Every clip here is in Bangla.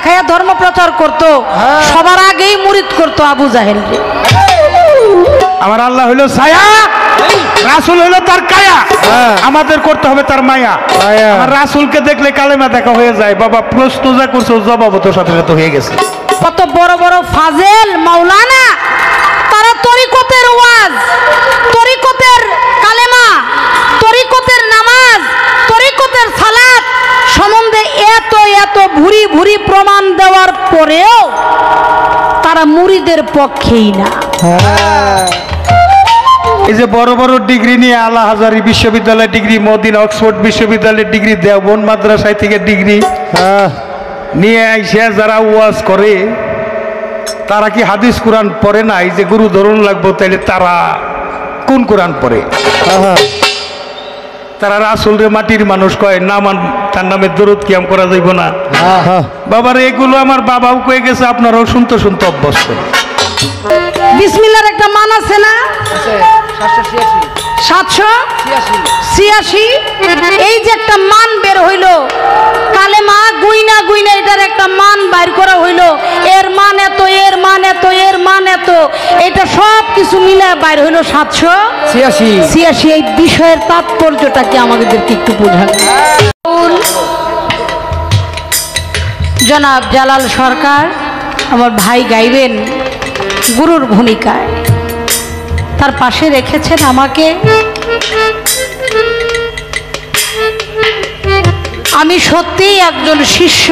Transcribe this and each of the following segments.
দেখায় ধর্ম প্রচার করত, সবার আগেই মুরিদ করত আবু জাহেল। আমার আল্লাহ হইল ছায়া, রাসূল হইল তার কায়া, আমাদের করতে হবে তার মায়া। আমার রাসূলকে দেখলে কালেমা দেখা হয়ে যায়। বাবা প্রশ্ন যা করছো জবাব তো সাথে সাথে হয়ে গেছে। কত বড় বড় ফাজেল মাওলানা তারা তরিকতের ওয়াজ, তরিকতের কালেমা, তরিকতের নামাজ, তরিকতের সালাত সম্বন্ধে এত এত ভুরি ভুরি প্রমাণ দেওয়ার পরেও তারা মুরিদের পক্ষেই না। এই যে বড় বড় ডিগ্রি নিয়ে আলা হাজারি বিশ্ববিদ্যালয়ের ডিগ্রি, মদিনা অক্সফোর্ড বিশ্ববিদ্যালয়ের ডিগ্রি, দেওবন্দ মাদ্রাসায় থেকে ডিগ্রি নিয়ে আইসা যারা ওয়াজ করে তারা কি হাদিস কোরআন পড়ে না? এই যে গুরু ধরুন লাগবো, তাইলে তারা কোন কোরআন পড়ে? তারা রাসূলরে মাটির মানুষ কয়, না তার নামে দরুদ কিয়াম করা যাইব না। বাবার এগুলো আমার বাবাও কয়ে গেছে, আপনারাও শুনতে শুনতে অভ্যস্ত। বিসমিল্লাহর একটা মান আছে না? 786। এই যে একটা মান বের হইল, কালেমা গুইনা গুইনা এটার একটা মান বাইর করা হইল, এর মান এত, এর মান এত, এর মান এত, এটা সব কিছু মিলে বাইর হইল 786। এই বিষয়ের তাৎপর্যটা কি আমাদেরকে একটু বোঝান। জনাব জালাল সরকার আমার ভাই গাইবেন গুরুর ভূমিকায়, তার পাশে রেখেছেন আমাকে। আমি সত্যিই একজন শিষ্য,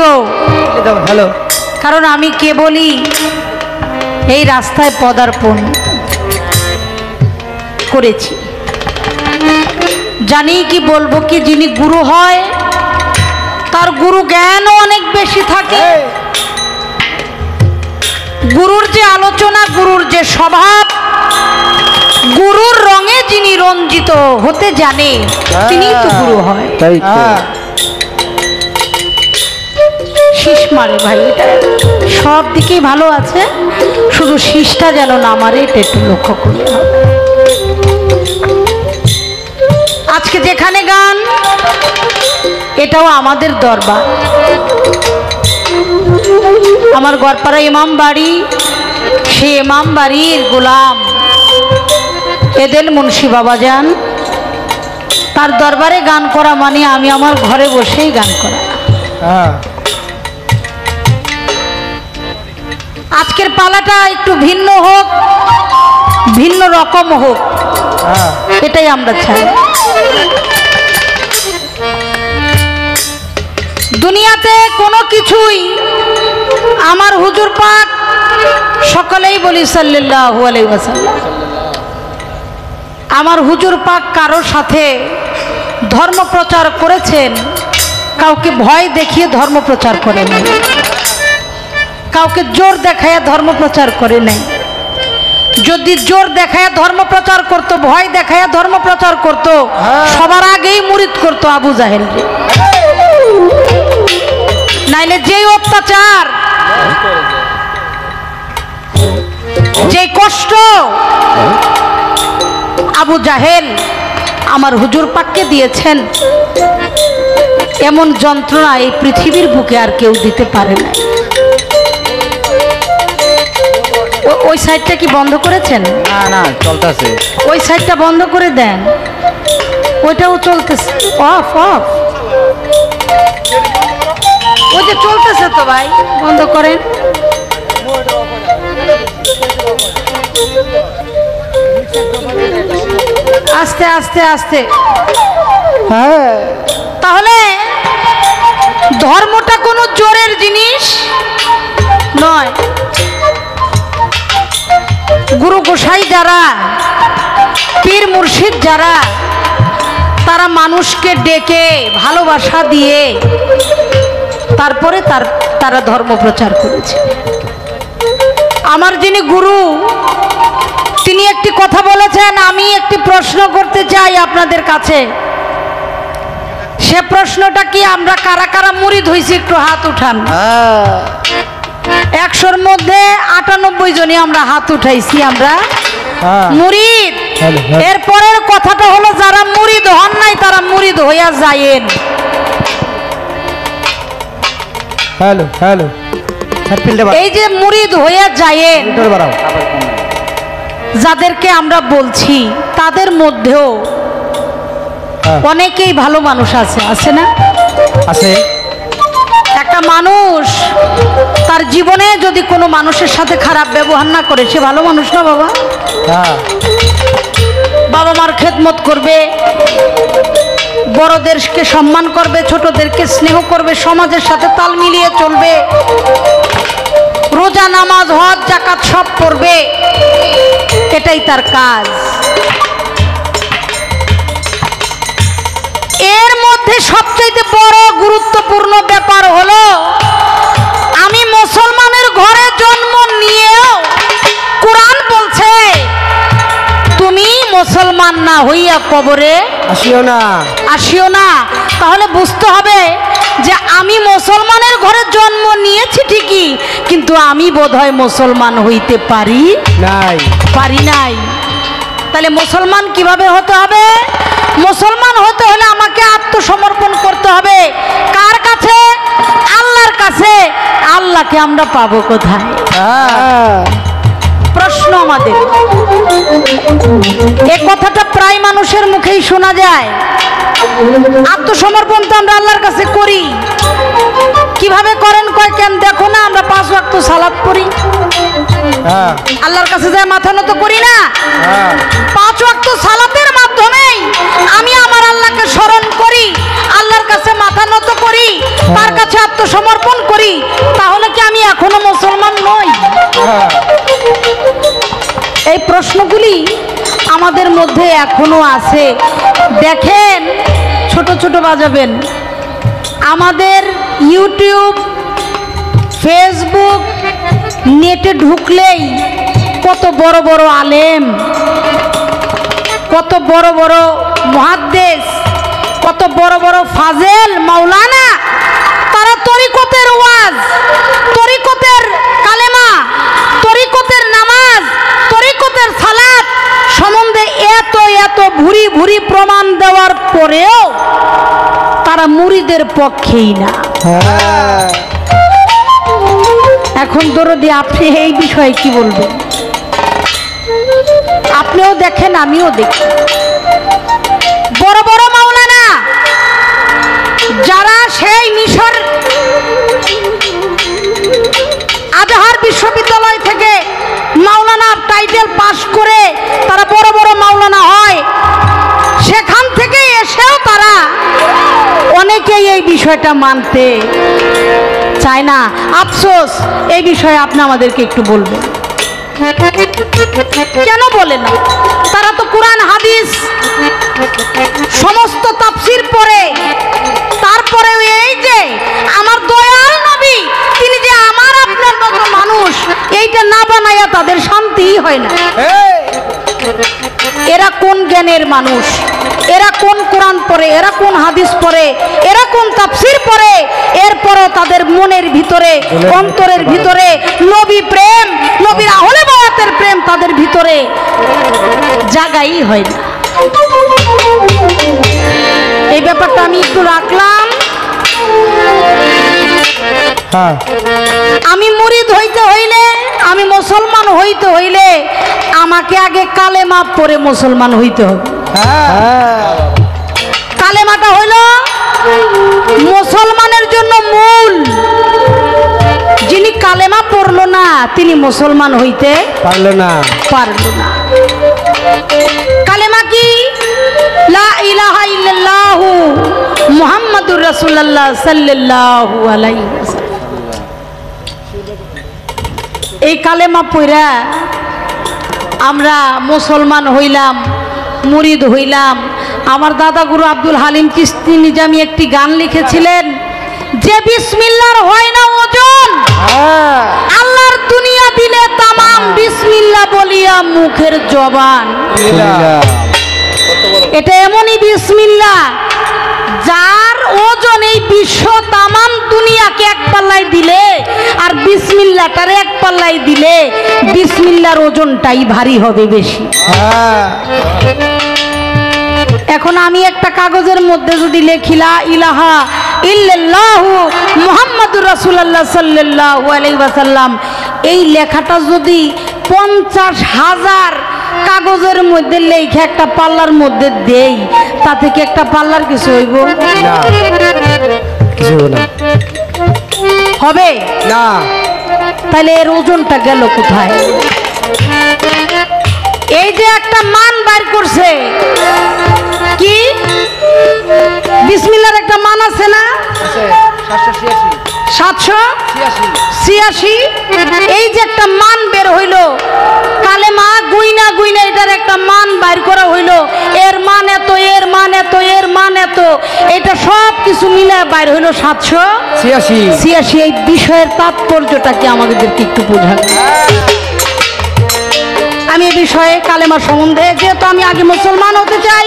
কারণ আমি কেবলই এই রাস্তায় পদার্পণ করেছি। জানি কি বলবো কি, যিনি গুরু হয় তার গুরু জ্ঞানও অনেক বেশি থাকে। গুরুর যে আলোচনা, গুরুর যে স্বভাব, গুরুর রঙে যিনি রঞ্জিত হতে জানে তিনিই তো গুরু হয়। শীষ মারে ভাই, এটা সব দিকেই ভালো আছে, শুধু শীষটা যেন না মারে, এটা একটু লক্ষ্য করতে হবে। আজকে যেখানে গান, এটাও আমাদের দরবার। আমার গড়পাড়া ইমাম বাড়ি, সে ইমাম বাড়ির গোলাম এদেল মুন্সি বাবাজান, তার দরবারে গান করা মানে আমি আমার ঘরে বসেই গান করা। আজকের পালাটা একটু ভিন্ন হোক, ভিন্ন রকম হোক, এটাই আমরা চাই। দুনিয়াতে কোনো কিছুই আমার হুজুর পাক সকলেই বলি সাল্লাল্লাহু আলাইহি ওয়াসাল্লাম, আমার হুজুর পাক কারোর সাথে ধর্ম প্রচার করেছেন, কাউকে ভয় দেখিয়ে ধর্ম প্রচার করে নাই, কাউকে জোর দেখায় ধর্ম প্রচার করে নাই। যদি জোর দেখায় ধর্ম প্রচার করত, ভয় দেখায় ধর্ম প্রচার করত, সবার আগেই মুরিদ করত আবু জাহেল। নাইলে যেই অত্যাচার, যে কষ্ট আবু জাহেল আমার হুজুর পাককে দিয়েছেন, এমন যন্ত্রণা এই পৃথিবীর বুকে আর কেউ দিতে পারে না। ওই সাইডটা কি বন্ধ করেছেন? না না, চলতেছে। ওই সাইডটা বন্ধ করে দেন, ওইটাও চলতেছে। অফ অফ, ওই যে চলতেছে তো ভাই, বন্ধ করেন। আস্তে আস্তে আস্তে। হ্যাঁ, তাহলে ধর্মটা কোনো জোরের জিনিস নয়। গুরু গোসাই যারা, পীর মুর্শিদ যারা, তারা মানুষকে ডেকে ভালোবাসা দিয়ে তারপরে তারা ধর্ম প্রচার করেছে। আমার যিনি গুরু, তিনি একটি কথা বলেছেন, আমি একটি প্রশ্ন করতে চাই আপনাদের কাছে। সে প্রশ্নটা কি, আমরা কারা কারা মুরিদ হইছি একটু হাত উঠান। 100-র মধ্যে 98 জনই আমরা হাত উঠাইছি, আমরা মুরিদ। এরপরের কথাটা হলো, যারা মুরিদ হন নাই তারা মুরিদ হইয়া যায়েন। Hello hello. এই যে মুরিদ হয়ে যায়েন, যাদেরকে আমরা বলছি তাদের মধ্যেও অনেকেই ভালো মানুষ আছে, আছে না? আছে। একটা মানুষ তার জীবনে যদি কোনো মানুষের সাথে খারাপ ব্যবহার না করে, সে ভালো মানুষ না বাবা? বাবা মার খেদমত করবে, বড়দেরকে সম্মান করবে, ছোটদেরকে স্নেহ করবে, সমাজের সাথে তাল মিলিয়ে চলবে, রোজা নামাজ হজ জাকাত সব করবে, এটাই তার কাজ। এর মধ্যে সবচেয়ে বড় গুরুত্বপূর্ণ ব্যাপার হলো, আমি মুসলমানের ঘরে জন্ম নিয়েও কোরআন বলছে তুমি মুসলমান না হইয়া কবরে আসিও না, আসিও না। তাহলে বুঝতে হবে যে আমি মুসলমানের ঘরে জন্ম নিয়েছি ঠিকই, কিন্তু আমি বোধহয় মুসলমান হইতে পারি নাই। তাহলে মুসলমান কিভাবে হতে হবে? মুসলমান হতে হলে আমাকে আত্মসমর্পণ করতে হবে। কার কাছে? আল্লাহর কাছে। আল্লাহকে আমরা পাবো কোথায়? প্রশ্ন আমাদের। এই কথাটা প্রায় মানুষের মুখেই শোনা যায়। আত্মসমর্পণ তো আমরা আল্লাহর কাছে করি। কিভাবে করেন কয় কেন? দেখো না, আমরা 5 ওয়াক্ত সালাত পড়ি, আল্লাহর কাছে যায় মাথা নত করি না? 5 ওয়াক্ত সালাতের মাধ্যমেই আমি আমার আল্লাহকে স্মরণ করি, আল্লাহর কাছে মাথা নত করি, তার কাছে আত্মসমর্পণ করি। তাহলে কি আমি এখনো মুসলমান নই? এই প্রশ্নগুলি আমাদের মধ্যে এখনো আছে। দেখেন, ছোট ছোট বাজাবেন, আমাদের ইউটিউব, ফেসবুক, নেটে ঢুকলেই কত বড় বড় আলেম, কত বড় বড় মুহাদ্দিস, কত বড় বড় ফাজেল মাওলানা, তারা তরিকতের ওয়াজ, তরিকতের কালেমা, তরিকতের নামাজ, তরিকতের সালাত সম্বন্ধে এত এত ভুরি ভুরি প্রমাণ দেওয়ার পরেও তারা মুরিদের পক্ষেই না। এখন দরদি, আপনি এই বিষয়ে কি বলবেন? আপনিও দেখেন, আমিও দেখি, বড় বড় মাওলানা যারা সেই মিশর আজহার বিশ্ববিদ্যালয় থেকে মাওলানা টাইটেল পাশ করে তারা বড় বড় মাওলানা হয়, সেখান থেকে এসেও তারা অনেকেই এই বিষয়টা মানতে চায় না। আফসোস, এই বিষয়ে আপনি আমাদেরকে একটু বলবেন, কেন বলে না? তারা তো কোরআন হাদিস সমস্ত তাফসীর পড়ে, তারপরে এই যে আমার দয়াল নবী, তিনি যে আমার আপনার মতো মানুষ, এইটা না বানাইয়া তাদের শান্তিই হয় না। এরা কোন জ্ঞানের মানুষ? এরা কোন কোরআন পড়ে? এরা কোন হাদিস পড়ে? এরা কোন তাফসীর পড়ে? এরপরও তাদের মনের ভিতরে, অন্তরের ভিতরে নবী প্রেম, নবীর আহলে বায়াতের প্রেম তাদের ভিতরে জাগাই হয় না। এই ব্যাপারটা আমি একটু রাখলাম। আমি মুরিদ হইতে হইলে, আমি মুসলমান হইতে হইলে আমাকে আগে কালেমা পড়ে মুসলমান হইতে হবে। কালেমাটা হইল মুসলমানের জন্য মূল। যিনি কালেমা পড়লো না তিনি মুসলমান হইতে পারলো না। কালেমা কি? লা ইলাহা ইল্লাল্লাহু মুহাম্মাদুর রাসূলুল্লাহ সাল্লাল্লাহু আলাইহি ওয়াসাল্লাম। এই কালেমা পড়া আমরা মুসলমান হইলাম, মুরিদ হইলাম। আমার দাদা গুরু আব্দুল হালিম চিশতি নিজামী একটি গান লিখেছিলেন, যে বিসমিল্লাহর হয় না ওজন, আল্লাহর দুনিয়া দিলে তামাম, বিসমিল্লাহ বলিয়া মুখের জবান। এটা এমনই বিসমিল্লাহ যার ওজন এই বিশ্ব তামাম দুনিয়াকে এক পাল্লায় দিলে, আর বিসমিল্লাহটারে এক পাল্লায় দিলে বিসমিল্লাহর ওজনটাই ভারী হবে বেশি। এখন আমি একটা কাগজের মধ্যে যদি লিখি লা ইলাহা ইল্লাল্লাহু মুহাম্মাদুর রাসূলুল্লাহ সাল্লাল্লাহু আলাইহি ওয়াসাল্লাম এই লেখাটা যদি 50,000 কাগজের মধ্যে লেখা একটা পাল্লার মধ্যে দেই তাতে কি একটা পাল্লার কিছু হইব না কিছু না হবে না তাহলে এর ওজনটা গেল কোথায় এই যে একটা মান বাইর করছে কি বিসমিল্লাহর একটা মান আছে না 786 এই যে একটা মান বের হইল কালেমা গুইনা গুইনা এটার একটা মান বাইর করা হইল এর মান এত এর মান এত এর মান এত এটা সব কিছু মিলে বাইর হইল 786 এই বিষয়ের তাৎপর্যটা কি আমাদেরকে একটু বোঝান আমি এই বিষয়ে কালেমা সম্বন্ধে যেহেতু আমি আগে মুসলমান হতে চাই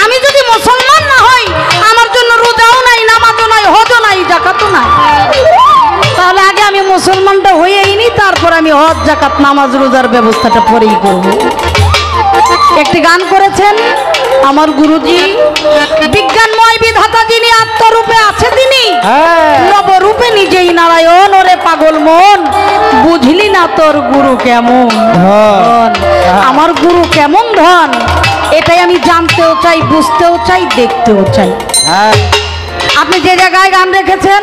আমি যদি মুসলমান না হই আমার জন্য রোজাও নাই নামাজও নাই হজও নাই যাকাতও নাই তাহলে আগে আমি মুসলমানটা হয়েই নি তারপর আমি হজ যাকাত নামাজ রোজার ব্যবস্থাটা পরেই করব একটি গান করেছেন আমার গুরুজি বিজ্ঞানময় বিধাতা যিনি আত্মরূপে আছে তিনি নবরূপে নিজেই নারায়ণ ওরে পাগল মন বুঝলি না তোর গুরু কেমন ধন আমার গুরু কেমন ধন এটাই আমি জানতেও চাই বুঝতেও চাই দেখতেও চাই আপনি যে জায়গায় গান রেখেছেন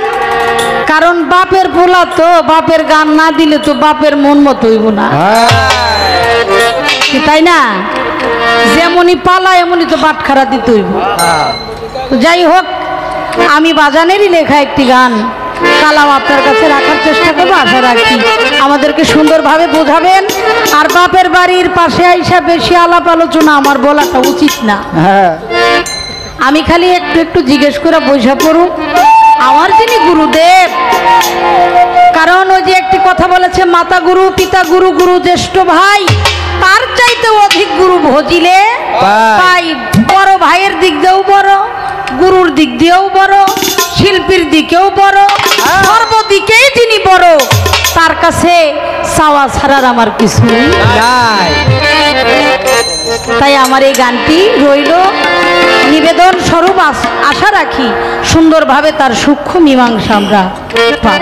কারণ বাপের পোলা তো বাপের গান না দিলে তো বাপের মন মতো হইব না তাই না যেমনই পালা এমনই তো বাটখারা দিতে হইব যাই হোক আমি বাজানেরই লেখা একটি গান কালাম আপনার কাছে রাখার চেষ্টা করবো আশা রাখি আমাদেরকে সুন্দরভাবে বোঝাবেন আর বাপের বাড়ির পাশে আইসা বেশি আলাপ আলোচনা আমার বলাটা উচিত না আমি খালি একটু একটু জিজ্ঞেস করে বসে পড়ুক আমার যিনি গুরুদেব কারণ ওই যে একটি কথা বলেছে মাতা গুরু পিতা গুরু গুরু জ্যেষ্ঠ ভাই তার চাইতে অধিক গুরু ভজিলে পাই বড় ভাইয়ের দিক দিয়েও বড় গুরুর দিক দিয়েও বড় শিল্পীর দিকেও বড় সর্বদিকেই যিনি বড় তার কাছে চাওয়া ছাড়ার আমার কিছু নাই তাই আমার এই গানটি রইল নিবেদন স্বরূপ আশা রাখি সুন্দরভাবে তার সূক্ষ্ম মীমাংসা আমরা পাই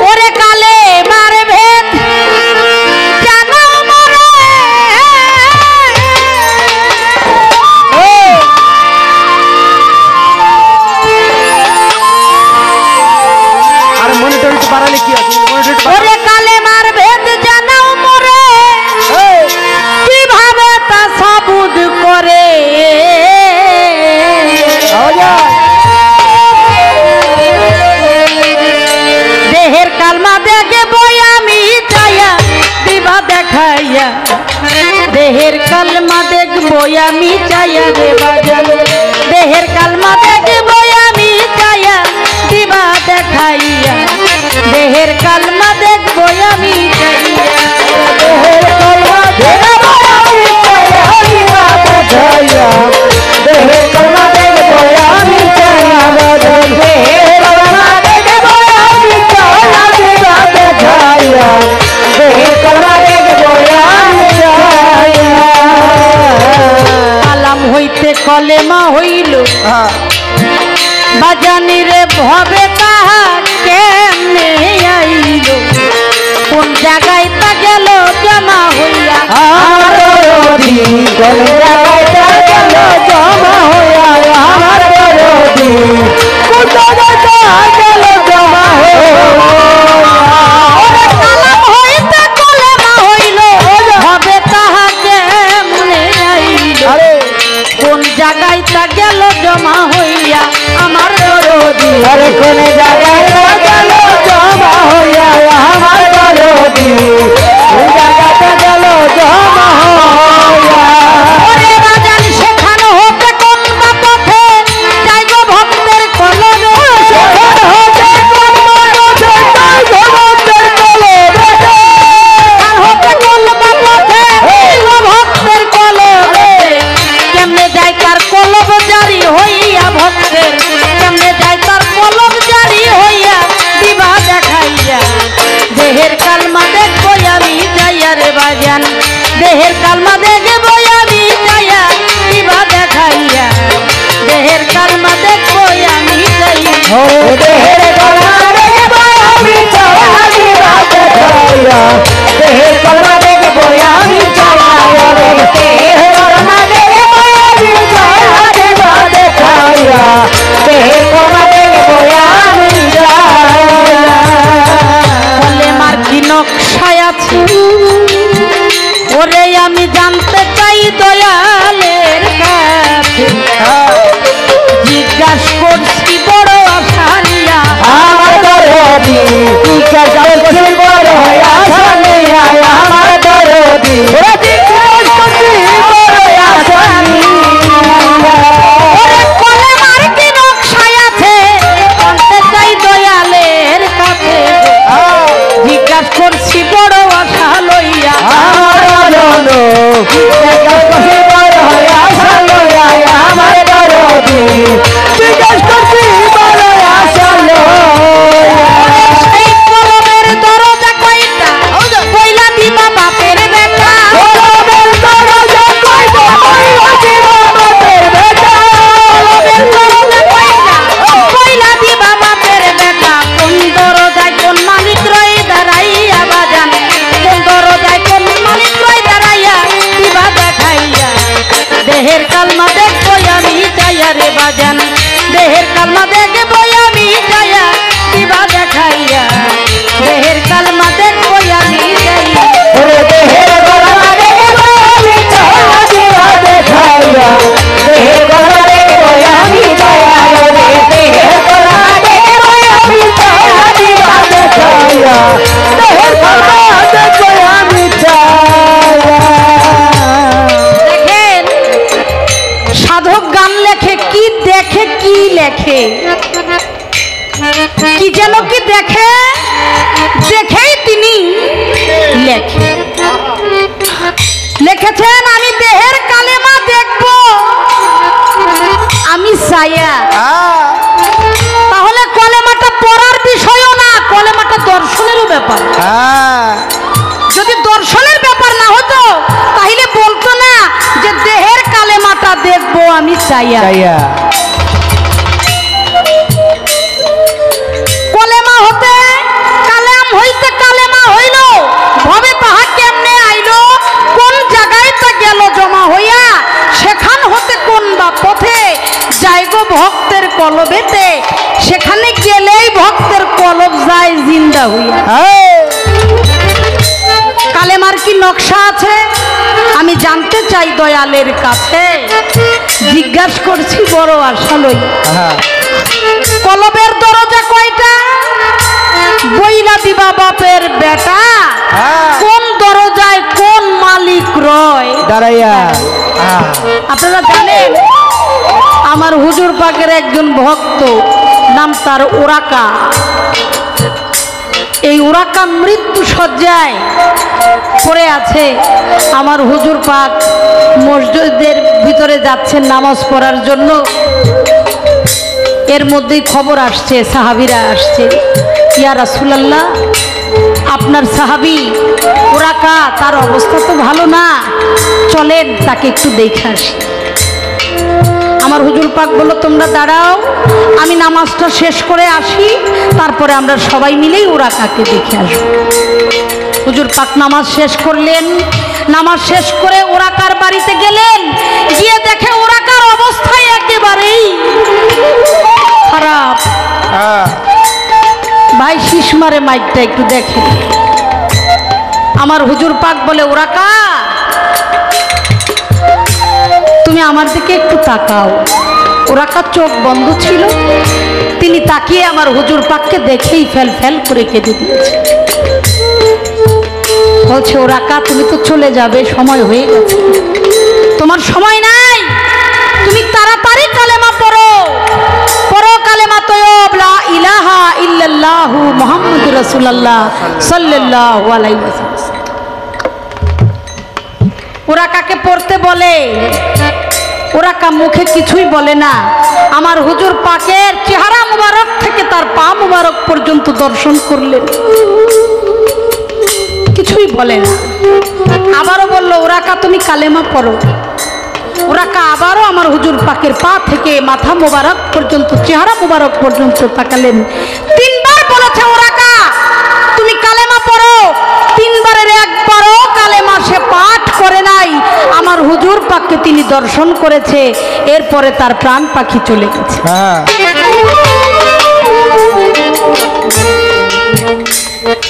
ওরে কালে মারে ভেদ জানো মরে আর মনিটর একটু বাড়ালে কি আছে ওরে কালে মার ভেদ জানো মরে কিভাবে তা সাবুদ করে দেহের কালমা দেখে বই আমি চাইয়া দিবা দেখাইয়া দেহের কালমা দেখবো আমি চাইয়া দেবা জান দেহের কালমা দেখবো আমি চাইয়া দিবা দেখাইয়া দেহের কালমা দেখবো আমি চাইয়া দেহের কালমা দেখবো আমি চাইয়া দিবা দেখাইয়া দেহের কালমা দেখবো আমি চাইয়া দেহের কালমা দেখবো আমি চাইয়া দিবা দেখাইয়া দেহের কালমা দেখবো আমি চাইয়া কালাম হইতে কলেমা হইল বাজানি রে ভবে তাহা কেমনে আইল কোন জায়গায় তা গেল জমা হইয়া আমার কোন জায়গায় তা গেল জমা হইয়া আমার কোন জায়গায় তা গেল জমা হইয়া কালাম হইতে কলেমা হইল ভবে তাহা কেমনে আইল কোন জায়গায় তা গেল জমা হইয়া আমার দরদি আরে কোন জায়গায় তা গেল জমা হইয়া আমার দরদি কোন জায়গায় তা গেল জমা হইয়া ওরে বাজান সেখানে হতে কোন বাপ জিজ্ঞাস করছি বড় আশা নিয়া আমার দরদি জিজ্ঞাসা করছি বড় আশা নিয়া আমার দরদি জিজ্ঞাসা করছি বড় আশা ওরে কলেমার কি নকশায় আছে অন্তে চাই দয়ালের কাছে জিজ্ঞাস করছি বড় আশা লইয়া আমার জনো জিজ্ঞাসা করছি বড় আশা লইয়া আমার দরদি জিজ্ঞাসা করছি বড় আশা লইয়া সেই কলমের দরজা কয়টা কইলা দিবা বাপের বেটা কলমের দরজা কয়টা কইলা দিবা বাপের বেটা কলমের দরজা কয়টা কইলা দিবা বাপের বেটা কোন দরজায় কোন মালিক রয়ে দাঁড়াইয়া বাজান কোন দরজায় কোন মালিক রয়ে দাঁড়াইয়া দিবা দেখাইয়া দেহের কালমা দেখবো আমি যাইয়া রে বাজান দেহের কালমা দেখবো আমি যাইয়া দিবা দেখাইয়া দেহের কালমা দেখবো আমি যাইয়া ওরে দেহের গলা দেখবো আমি চাওয়া দিবা দেখাইয়া দেহের গলা দেখবো আমি চাওয়া রে দেহের গলা দেখবো আমি চাওয়া দিবা দেখাইয়া দেহের গলা দেখবো আমি চাওয়া দেখেন সাধক গান লেখে কি দেখে কি লেখে কি যেন কি দেখে দেখেই তিনি লেখে লিখেছেন আমি দেহের কালেমা দেখব আমি ছায়া তাহলে কলেমাটা পড়ার বিষয়ও না কলেমাটা দর্শনেরও ব্যাপার যদি দর্শনের ব্যাপার না হতো তাহলে বলতো না যে দেহের কালেমাটা দেখবো আমি চাইয়া কলেমা হতে কালাম হইতে কালেমা হইল ভবে তাহা কেমনে আইলো কোন জায়গায় তা গেল জমা হইয়া সেখান হতে কোন বা পথে যাইগো ভক্তের কলবেতে সেখানে গেলেই ভক্তের কলব যায় জিন্দা হইয়া কালেমার কি নকশা আছে আমি জানতে চাই দয়ালের কাছে জিজ্ঞাসা করছি বড় আশা লই কলবের দরজা কয়টা বইলা দিবা বাপের বেটা কোন দরজায় কোন মালিক রয় দাঁড়াইয়া আপনারা জানেন আমার হুজুর পাকের একজন ভক্ত নাম তার ওরাকা এই ওরাকা মৃত্যু সজ্জায় পড়ে আছে আমার হুজুর পাক মসজিদের ভিতরে যাচ্ছেন নামাজ পড়ার জন্য এর মধ্যেই খবর আসছে সাহাবীরা আসছে ইয়া রাসূলুল্লাহ আপনার সাহাবী ওরাকা তার অবস্থা তো ভালো না চলেন তাকে একটু দেখে আসি আমার হুজুর পাক বলল তোমরা দাঁড়াও আমি নামাজটা শেষ করে আসি তারপরে আমরা সবাই মিলেই ওরাকাকে দেখে আসবো হুজুর পাক নামাজ শেষ করলেন নামাজ শেষ করে ওরাকার বাড়িতে গেলেন গিয়ে দেখে ওরাকার অবস্থায় একেবারেই খারাপ ভাই শীষ মারে মাইকটা একটু দেখে আমার হুজুর পাক বলে ওরাকা তুমি আমার দিকে একটু তাকাও ওরাকা চোখ বন্ধ ছিল তিনি তাকিয়ে আমার হুজুর পাককে দেখেই ফেল ফেল করে কেঁদে দিয়েছে বলছে ওরাকা তুমি তো চলে যাবে সময় হয়ে গেছে তোমার সময় নাই তুমি তাড়াতাড়ি কালেমা পড়ো পড়ো কালেমা তয়্যব লা ইলাহা ইল্লাল্লাহু মুহাম্মাদুর রাসূলুল্লাহ সাল্লাল্লাহু আলাইহি ওয়াসাল্লাম ওরাকাকে পড়তে বলে ওরাকা মুখে কিছুই বলে না আমার হুজুর পাকের চেহারা মুবারক থেকে তার পা মুবারক পর্যন্ত দর্শন করলেন কিছুই বলে না আবারও বলল ওরাকা তুমি কালেমা পড়ো ওরাকা আবারও আমার হুজুর পাকের পা থেকে মাথা মুবারক পর্যন্ত চেহারা মুবারক পর্যন্ত তাকালেন তিনবার বলেছে ওরাকা তুমি কালেমা পড়ো তিনবারের একবারও কালেমা সে পাঠ করে নাই আমার হুজুর পাককে তিনি দর্শন করেছে এরপরে তার প্রাণ পাখি চলে গেছে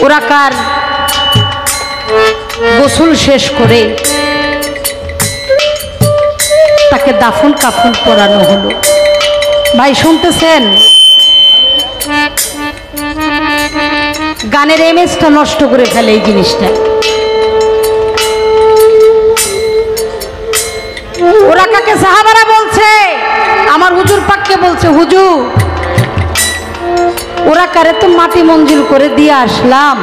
ওরাকার গোসল শেষ করে তাকে দাফন কাফন করানো হলো ভাই শুনতেছেন? গানের ইমেজটা নষ্ট করে ফেলে এই জিনিসটা। ওরা কাকে সাহাবারা বলছে, আমার হুজুর পাককে বলছে, হুজুর ওরা কারে তো মাটি মঞ্জুর করে দিয়ে আসলাম,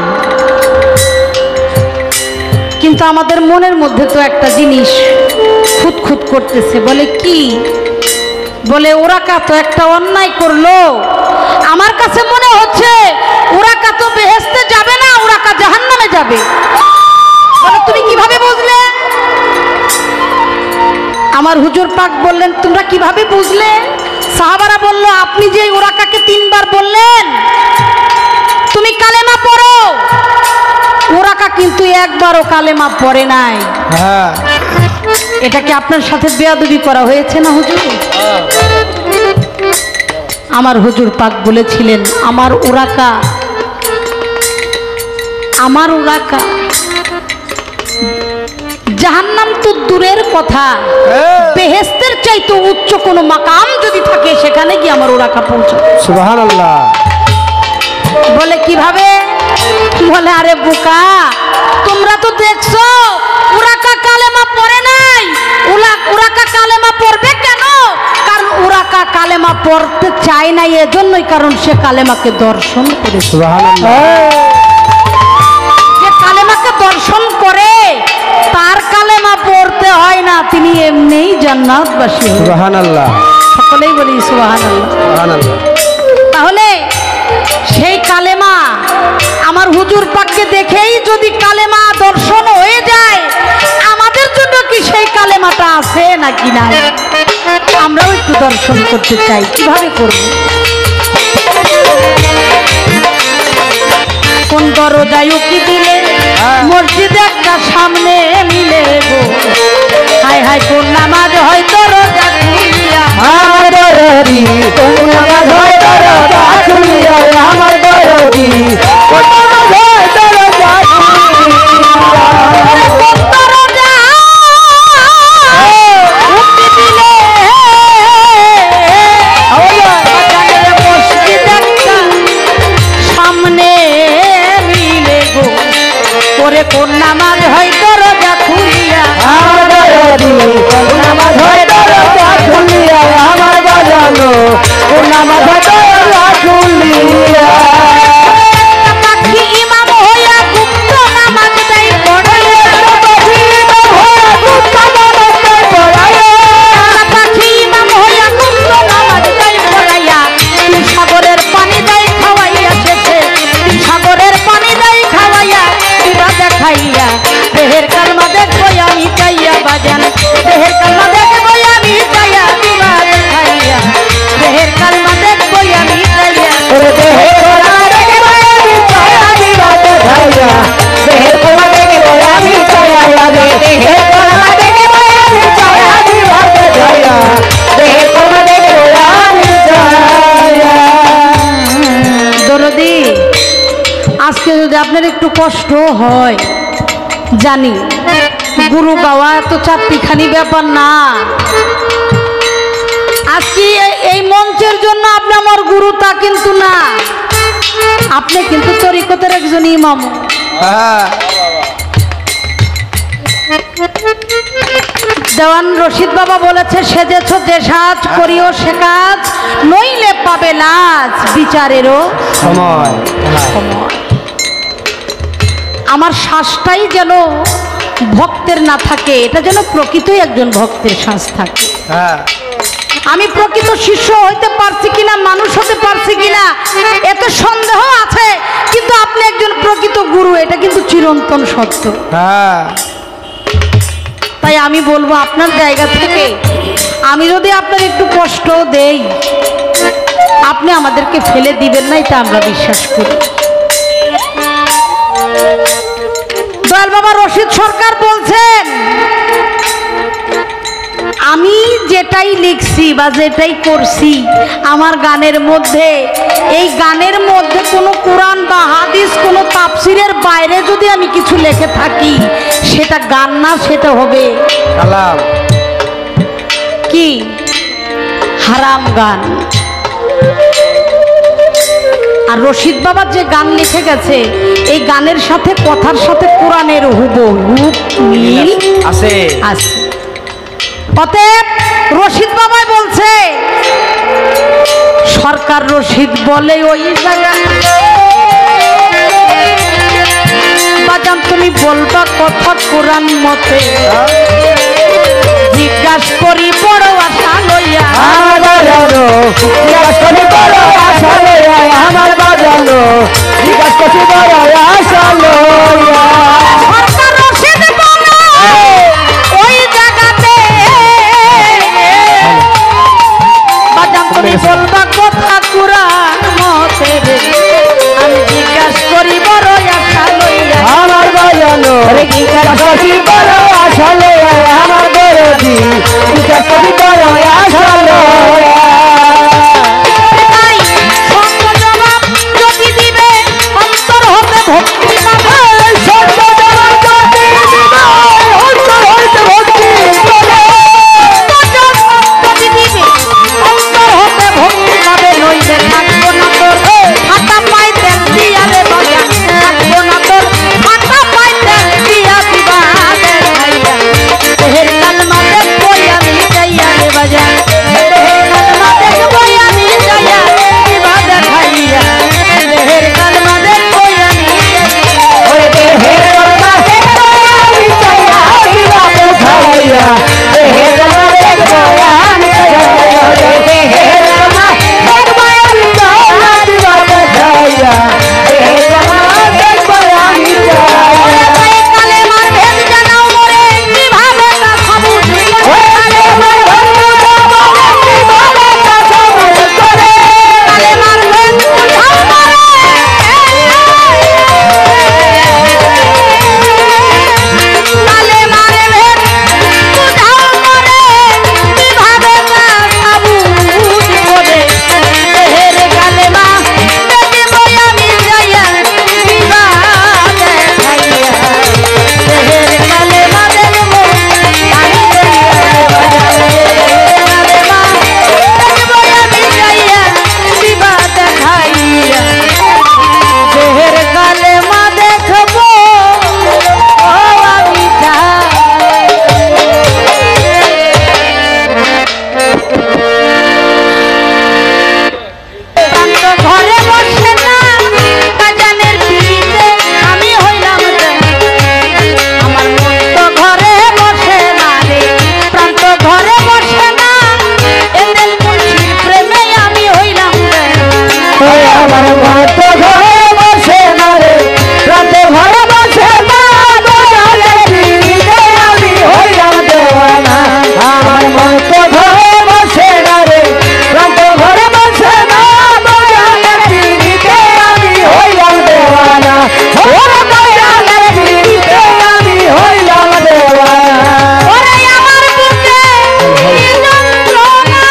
কিন্তু আমাদের মনের মধ্যে তো একটা জিনিস খুঁতখুত করতেছে। বলে কি? বলে ওরা কা তো একটা অন্যায় করলো, আমার কাছে মনে হচ্ছে ওরা কা তো বেহেশতে যাবে না, ওরা কা জাহান্নামে যাবে। বলে তুমি কিভাবে বুঝলে? আমার হুজুর পাক বললেন, তোমরা কিভাবে বুঝলে? সাহাবারা বলল, আপনি যে ওরাকাকে 3 বার বললেন তুমি কালেমা পড়ো, ওরাকা কিন্তু একবারও কালেমা পড়ে নাই। হ্যাঁ, এটা কি আপনার সাথে বেয়াদবি করা হয়েছে না হুজুর? আমার হুজুর পাক বলেছিলেন, আমার ওরাকা জাহান্নাম তো দূরের কথা, বেহেশতের চাইতে উচ্চ কোনো মাকাম যদি থাকে সেখানে গিয়ে আমার ওরাকা পৌঁছাবে। সুবহানাল্লাহ। বলে কিভাবে? বলে আরে বোকা, তোমরা তো দেখছো ওরাকা কালেমা পড়ে নাই। ওরাকা কালেমা পড়বে কেন? কারণ ওরাকা কালেমা পড়তে চায় না, এজন্যই, কারণ সে কালেমাকে দর্শন করেছে। সুবহানাল্লাহ। যে কালেমাকে দর্শন করে তার কালেমা পড়তে হয় না, তিনি এমনিই জান্নাতবাসী হবেন। সুবহানাল্লাহ। সকলেই বলি সুবহানাল্লাহ। সুবহানাল্লাহ। তাহলে সেই কালেমা আমার হুজুর পাককে দেখেই যদি কালেমা দর্শন হয়ে যায়, আমাদের জন্য কি সেই কালেমাটা আছে নাকি নাই? আমরাও একটু দর্শন করতে চাই, কিভাবে করব? কোন দরজায় উকি দিলে মসজিদ একটা সামনে মিলে গো, হায় হায় কোন নামাজ হয় দরজা খুলিয়া, আমার দরদি কোন নামাজ হয় দরজা খুলিয়া, আমার দরদি কোন নামাজ হয় দরজা কোন নামাজ হয় দরজা খুলিয়া, আমার দরদি কোন নামাজ হয় দরজা খুলিয়া, আমার বাজানো কোন নামাজ হয় দরজা খুলিয়া। পাখি ইমাম হইয়া গুপ্ত নামাজ দেয় পড়াইয়া, পাখি ইমাম হইয়া গুপ্ত নামাজ দেয় পড়াইয়া, তিন সাগরের পানি দেয় খাওয়াইয়া শেষে, তিন সাগরের পানি দেয় খাওয়াইয়া দিবা দেখাইয়া, দেহের কালমা দেখবই আমি চাইয়া বাজান, দেহের কালমা দেখবই আমি চাইয়া দিবা দেখাইয়া, দেহের কালমা দেখবই আমি চাইয়া। ওরে দেহে কোলা দেখে আমি ছায়া দিবা দেখাইয়া, দেহে কোলা দেখে আমি ছায়া লাগে, দেহে কোলা দেখে আমি ছায়া দিবা দেখাইয়া, দেহে কোলা দেখে আমি ছায়া। দরদি, আজকে যদি আপনার একটু কষ্ট হয় জানি, গুরু গাওয়া এত চারটিখানি ব্যাপার না। আজকে এই মঞ্চের জন্য আপনি আমার গুরু তা কিন্তু না, আপনি কিন্তু তরিকতের একজন ইমাম। দেওয়ান রশিদ বাবা বলেছে, সেজেছ যে সাজ করিও সে কাজ, নইলে পাবে লাজ বিচারেরও সময়। সময়। আমার শ্বাসটাই যেন ভক্তের না থাকে, এটা যেন প্রকৃতই একজন ভক্তের শ্বাস থাকে। হ্যাঁ, আমি প্রকৃত শিষ্য হইতে পারছি কিনা, মানুষ হতে পারছি কিনা এতে সন্দেহ আছে, কিন্তু আপনি একজন প্রকৃত গুরু, এটা কিন্তু চিরন্তন সত্য। হ্যাঁ। তাই আমি বলবো আপনার জায়গা থেকে আমি যদি আপনার একটু কষ্ট দেই, আপনি আমাদেরকে ফেলে দিবেন না, এটা আমরা বিশ্বাস করি। দয়াল বাবা রশিদ সরকার বলছেন, আমি যেটাই লিখছি বা যেটাই করছি আমার গানের মধ্যে, এই গানের মধ্যে কোনো কোরআন বা হাদিস, কোনো তাফসিরের বাইরে যদি আমি কিছু লিখে থাকি, সেটা গান না, সেটা হবে কালাম। কি? হারাম গান। রশিদ বাবা যে গান লিখে গেছে এই গানের সাথে কথার সাথে কোরআনের হুবহুব মিল আছে আছে। অতএব রশিদ বাবা বলছে, সরকার রশিদ বলে ওই জায়গায় বাজান তুমি বলবা কথা কোরআন মতে, জিজ্ঞাসা করি বড় আশা লইয়া আমার বাজানো জিজ্ঞাস করি বড় আশা লইয়া, আমার বাজানো জিজ্ঞাস করি বড় আশা লইয়া। সরকার রশিদ বলে ওই জায়গাতে বাজান তুমি বলবা কথা কোরআন মতে রে, আমি জিজ্ঞাসা করি বড় আশা লইয়া। আমার বাজানো জিজ্ঞাস করি বড় আশা লইয়া, আমার বড়দি জিজ্ঞাস করি বড় আশা লইয়া। তাই সঙ্গ জবাব যদি দিবে অন্তর হতে ভক্তি পাবে, সত্য জবাব যদি দিবে অন্তর হইতে ভক্তি পাবে। যদি দিবে অন্তর হতে ভক্তি পাবে, নইলে থাকবো না তোর হাতা পাই তেল দিয়া রে বাজা, থাকবো না তোর হাতা পাই তেল দিয়া দিবা দেখাইয়া, দেহের কালমা দেখবই আমি যাইয়া রে বাজা, দেহের কালমা দেখবই আমি যাইয়া দিবা দেখাইয়া, দেহের কালমা দেখবই আমি যাইয়া। ওরে দেহের কলমা দেখবো আমি চাইয়া দিবা দেখাইয়া, দেহের কলমা দেখবো আমি চাইয়া, দেহের কলমা দেখবো আমি চাইয়া দিবা দেখাইয়া, দেহের কলমা দেখবো আমি চাইয়া। ওই কালেমার ভেদ জানাও মোরে, কিভাবে তা সবুজ ওই কালেমার বন্ধু বলে কিভাবে তা সবুজ করে, কালেমার ভেদ বুঝাও মোরে, কালেমার ভেদ বুঝাও মোরে, কিভাবে তা সবুজ করে, দেহের কালেমা দেখিব আমি যাইয়া দিবা দেখাইয়া, দেহের কালেমা দেখব আমি যাইয়া বাজারে, কালেমা দেখব আমি যাইয়া দিবা দেখাইয়া, দেহের কালেমা দেখব আমি শান্ত ঘরে বসে না বাজানের পিড়িতে আমি হইলাম দেন, আমার মন তো ঘরে বসে না রে, প্রান্ত ঘরে বসে না এদের মুন্সির প্রেমে আমি হইলাম দেন। ওই আমার মত ঘরে বসে না রে, রাতে ঘরে বসে না, দয়ালে দিলে আমি হইলাম দেওয়ানা। আমার মত ঘরে বসে না রে, রাতে ঘরে বসে না, দয়ালে দিলে আমি হইলাম দেওয়ানা। ও দয়ালে দিলে আমি হইলাম দেওয়ানা। ওরে আমার বুকে কি যন্ত্রণা,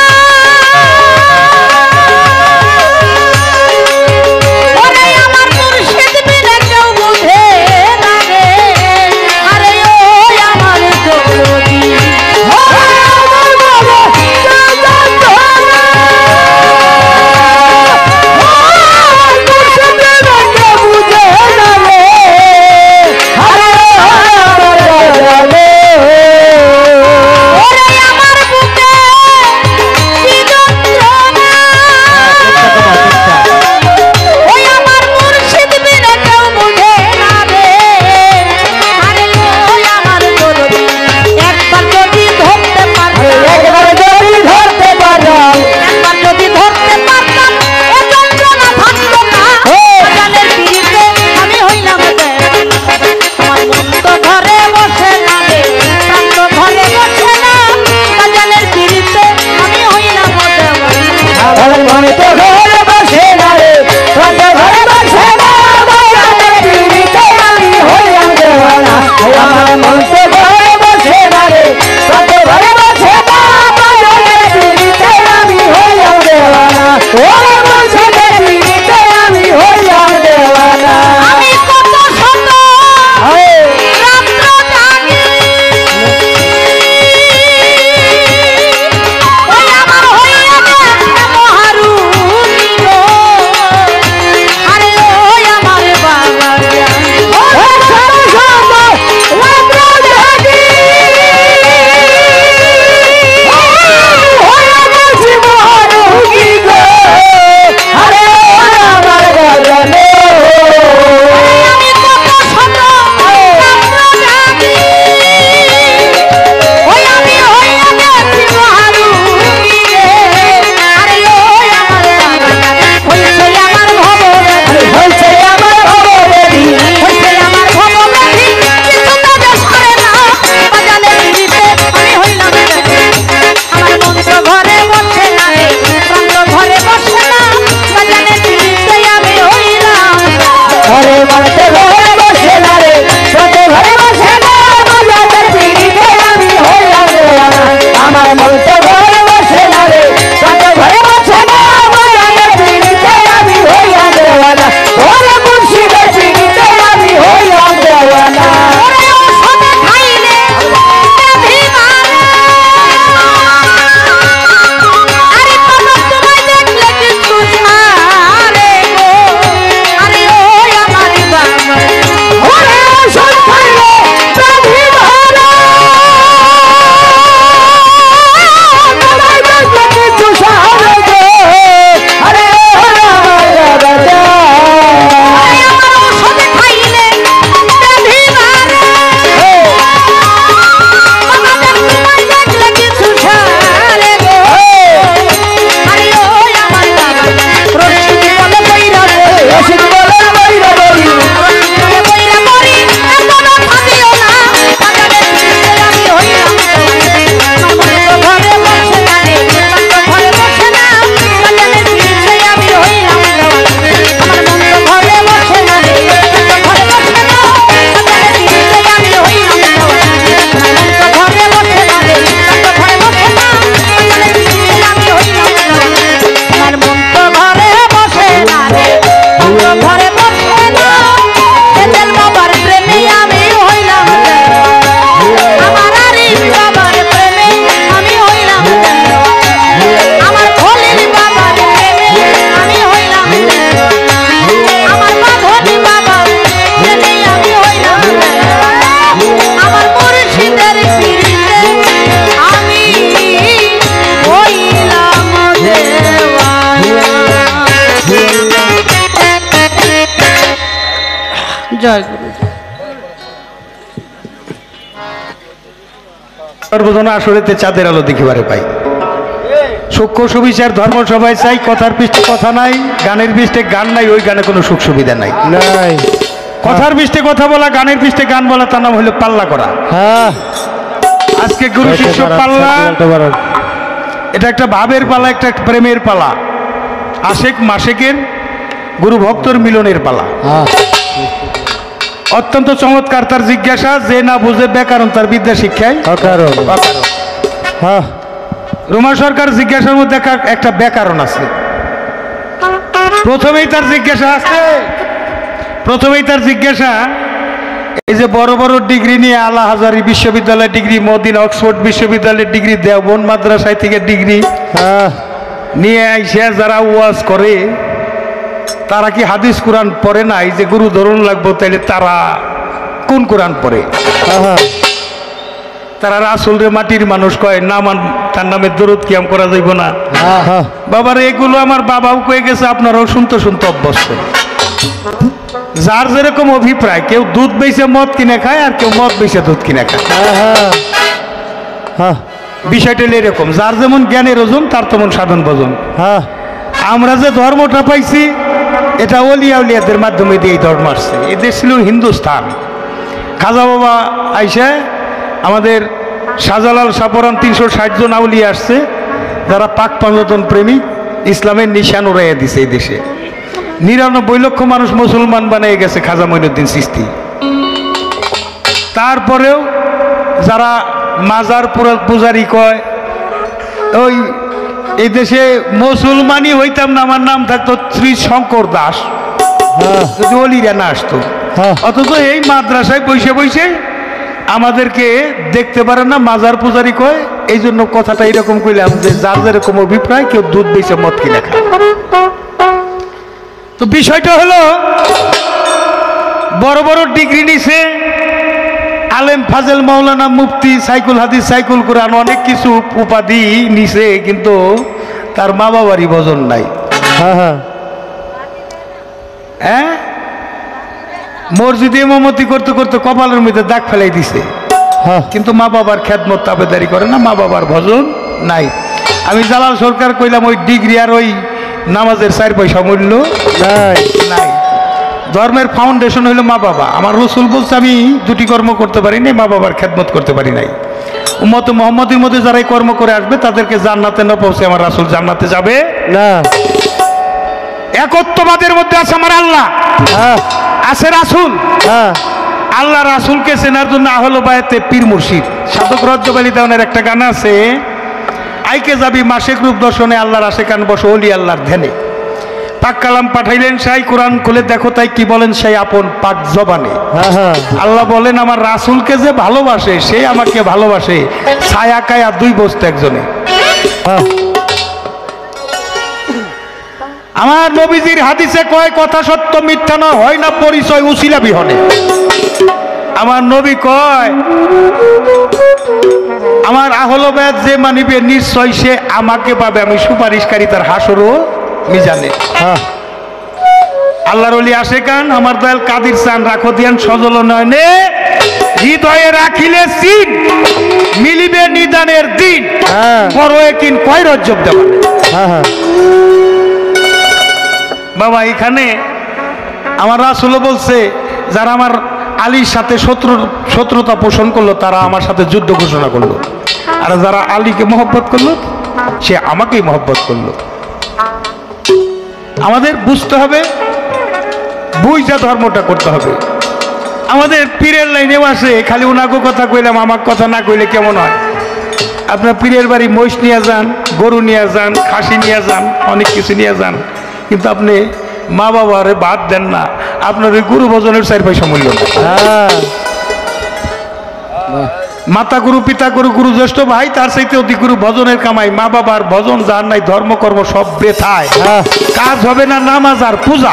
জয় গুরু। সর্বজনা আসরেতে চাঁদের আলো দেখিবারে পাই। সূক্ষ্ম সুবিচার ধর্ম সবাই চাই, কথার পৃষ্ঠে কথা নাই, গানের পৃষ্ঠে গান নাই, ওই গানে কোনো সুখ সুবিধা নাই। নাই কথার পৃষ্ঠে কথা বলা, গানের পৃষ্ঠে গান বলা, তার নাম হলো পাল্লা করা। হ্যাঁ আজকে গুরু শিষ্য পাল্লা, এটা একটা ভাবের পালা, একটা প্রেমের পালা, আশেক মাসেকের গুরু ভক্তর মিলনের পালা। হ্যাঁ অত্যন্ত চমৎকার তার জিজ্ঞাসা, যে না বুঝে ব্যাকরণ তার বিদ্যা শিক্ষায় অকারণ। অকারণ। হ্যাঁ রোমা সরকার জিজ্ঞাসার মধ্যে একটা ব্যাকরণ আছে। প্রথমেই তার জিজ্ঞাসা, এই যে বড় বড় ডিগ্রি নিয়ে আলা হাজারি বিশ্ববিদ্যালয়ের ডিগ্রি, মদিনা অক্সফোর্ড বিশ্ববিদ্যালয়ের ডিগ্রি, দেওবন্দ মাদ্রাসায় থেকে ডিগ্রি হ্যাঁ নিয়ে আইসে যারা ওয়াজ করে, তারা কি হাদিস কোরআন পড়ে না? এই যে গুরু ধরুন লাগবো, তাইলে তারা কোন কোরআন পড়ে? হ্যাঁ তারা রাসূল রে মাটির মানুষ কয়, না তার নামে দরুদ কিয়াম করা যাইব না। হ্যাঁ বাবার এগুলো আমার বাবাও কয়ে গেছে, আপনারাও শুনতে শুনতে অভ্যস্ত। যার যেরকম অভিপ্রায়, কেউ দুধ বেচে মদ কিনে খায়, আর কেউ মদ বেচে দুধ কিনে খায়। হ্যাঁ হ্যাঁ বিষয়টা হলো এরকম, যার যেমন জ্ঞানের ওজন তার তেমন সাধন ভজন। হ্যাঁ আমরা যে ধর্মটা পাইছি, এটা ওলিয়া উলিয়াদের মাধ্যমে দিয়ে এই ধর্ম আসছে। এদের ছিল হিন্দুস্তান। খাজা বাবা আইসা আমাদের শাহজালাল সাপরান 360 জন আউলিয়া আসছে, যারা পাক পাঞ্জতন প্রেমিক, ইসলামের নিশান উড়াইয়া দিছে এই দেশে। 99 লক্ষ মানুষ মুসলমান বানিয়ে গেছে খাজা মঈনুদ্দিন চিশতি। তারপরেও যারা মাজার পূজারি কয়, ওই এই দেশে মুসলমানই হইতাম না, আমার নাম থাকতো শ্রী শঙ্কর দাস, যদি অলিরা না আসতো। অথচ এই মাদ্রাসায় বসে বসে আমাদেরকে দেখতে পারে না, মাজার পূজারি কয়। এই জন্য কথাটা এরকম কইলাম যে যার যেরকম অভিপ্রায়, কেউ দুধ বেচে মদ কিনে খায়। তো বিষয়টা হলো, বড় বড় ডিগ্রি নিছে, আলেম ফাজেল মাওলানা মুফতি সাইকুল হাদিস সাইকুল কোরআন অনেক কিছু উপাধি নিছে, কিন্তু তার মা বাবারই ভজন নাই। হ্যাঁ, মসজিদে ইমামতি করতে করতে কপালের মধ্যে দাগ ফেলাই দিছে, কিন্তু মা বাবার খেদমত তাবেদারি করে না, মা বাবার ভজন নাই। আমি জালাল সরকার কইলাম, ওই ডিগ্রি আর ওই নামাজের 4 পয়সা মূল্য নাই। ধর্মের ফাউন্ডেশন হইল মা বাবা। আমার রসুল বলছে, আমি দুটি কর্ম করতে পারি নাই, মা বাবার খেদমত করতে পারি নাই। উম্মত মুহাম্মদের মধ্যে যারা এই কর্ম করে আসবে, তাদেরকে জান্নাতে না পৌঁছে আমার রাসূল জান্নাতে যাবে না। একত্ববাদের মধ্যে আছে আমার আল্লাহ, আছে রাসূল। আল্লাহ রাসূলকে চেনার জন্য আহলে বায়াতে পীর মুর্শিদ। সাধক রজ্জব আলী দেওয়ানের একটা গান আছে, আইকে যাবি মাসিক রূপ দর্শনে, আল্লাহর আশেকান বসো ওলি আল্লাহর ধ্যানে। পাক কালাম পাঠাইলেন সাই, কোরআন খুলে দেখো তাই কি বলেন সেই আপন পাক জবানে। আল্লাহ বলেন, আমার রাসূলকে যে ভালোবাসে, সে আমাকে ভালোবাসে, ছায়া কায়া 2 বস্তু একজনে। আমার নবীজির হাদিসে কয়, কথা সত্য মিথ্যা নয়, হয় না পরিচয় উসিলা বিহনে। আমার নবী কয়, আমার আহলে বায়াত যে মানিবে, নিশ্চয় সে আমাকে পাবে, আমি সুপারিশকারী তার হাসর ও মিজানে। আল্লাহর ওলি আশেকান আমার দয়াল কাদির চান, রাখো দিয়ান সজল নয়নে, হৃদয়ে রাখিলে চিন, মিলিবে নিদানের দিন, বড় একিন কয় রজ্জব দেওয়া। বাবা, এখানে আমার রাসূল বলছে, যারা আমার আলীর সাথে শত্রুতা পোষণ করলো, তারা আমার সাথে যুদ্ধ ঘোষণা করলো, আর যারা আলীকে মহব্বত করলো, সে আমাকেই মহব্বত করলো। আমাদের বুঝতে হবে, বুঝা ধর্মটা করতে হবে। আমাদের পীরের লাইনেও আসে, খালি ওনাকে কথা কইলাম, আমার কথা না কইলে কেমন হয়? আপনার পীরের বাড়ি মহিষ নিয়ে যান, গরু নিয়ে যান, খাসি নিয়ে যান, অনেক কিছু নিয়ে যান, কিন্তু আপনি মা বাবারে বাদ দেন না, আপনার ওই গুরু ভজনের 4 পয়সা মূল্য না। মাতা গুরু, পিতা গুরু, গুরু জ্যেষ্ঠ ভাই, তার চাইতে অধিক গুরু ভজনের কামাই। মা বাবার ভজন যার নাই, ধর্মকর্ম সব বৃথায়, কাজ হবে না নামাজ আর পূজা।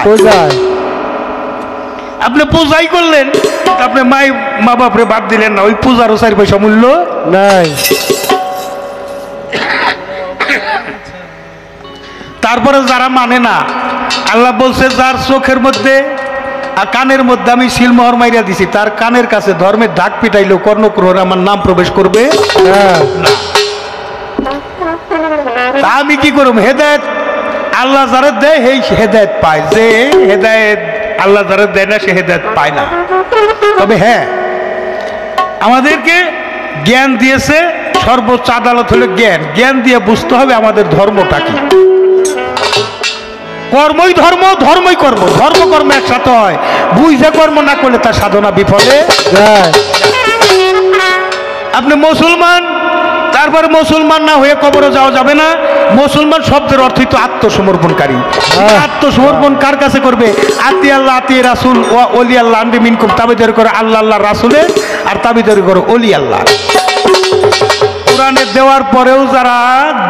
আপনি পূজাই করলেন, আপনি মা বাপরে বাদ দিলেন না, ওই পূজারও 4 পয়সা মূল্য নাই। তারপরে যারা মানে না, আল্লাহ বলছে, যার চোখের মধ্যে আর কানের মধ্যে আমি শিলমোহর মাইরা দিছি, তার কানের কাছে ধর্মের ঢাক পিটাইলো কর্ণক্রোহরে আমার নাম প্রবেশ করবে হ্যাঁ না। তা আমি কি করব? হেদায়েত আল্লাহ যারা দেয় সেই হেদায়েত পায়, যে হেদায়েত আল্লাহ যারা দেয় না সে হেদায়েত পায় না। তবে হ্যাঁ, আমাদেরকে জ্ঞান দিয়েছে, সর্বোচ্চ আদালত হলো জ্ঞান। জ্ঞান দিয়ে বুঝতে হবে আমাদের ধর্মটা কি। কর্মই ধর্ম, ধর্মই কর্ম, ধর্ম কর্ম একসাথে হয়। বুঝে কর্ম না করলে তার সাধনা বিফলে যায়। আপনি মুসলমান, তারপরে মুসলমান না হয়ে কবরে যাওয়া যাবে না। মুসলমান শব্দের অর্থই তো আত্মসমর্পণকারী। আত্মসমর্পণ কার কাছে করবে? আতি আল্লাহ আতি রাসুল ও অলি আল্লাহ আন্দি মিনকুম, তাবিদারি করে আল্লাহ আল্লাহ রাসুলের, আর তাবিদারি করে অলি আল্লাহ। কোরআনে দেওয়ার পরেও যারা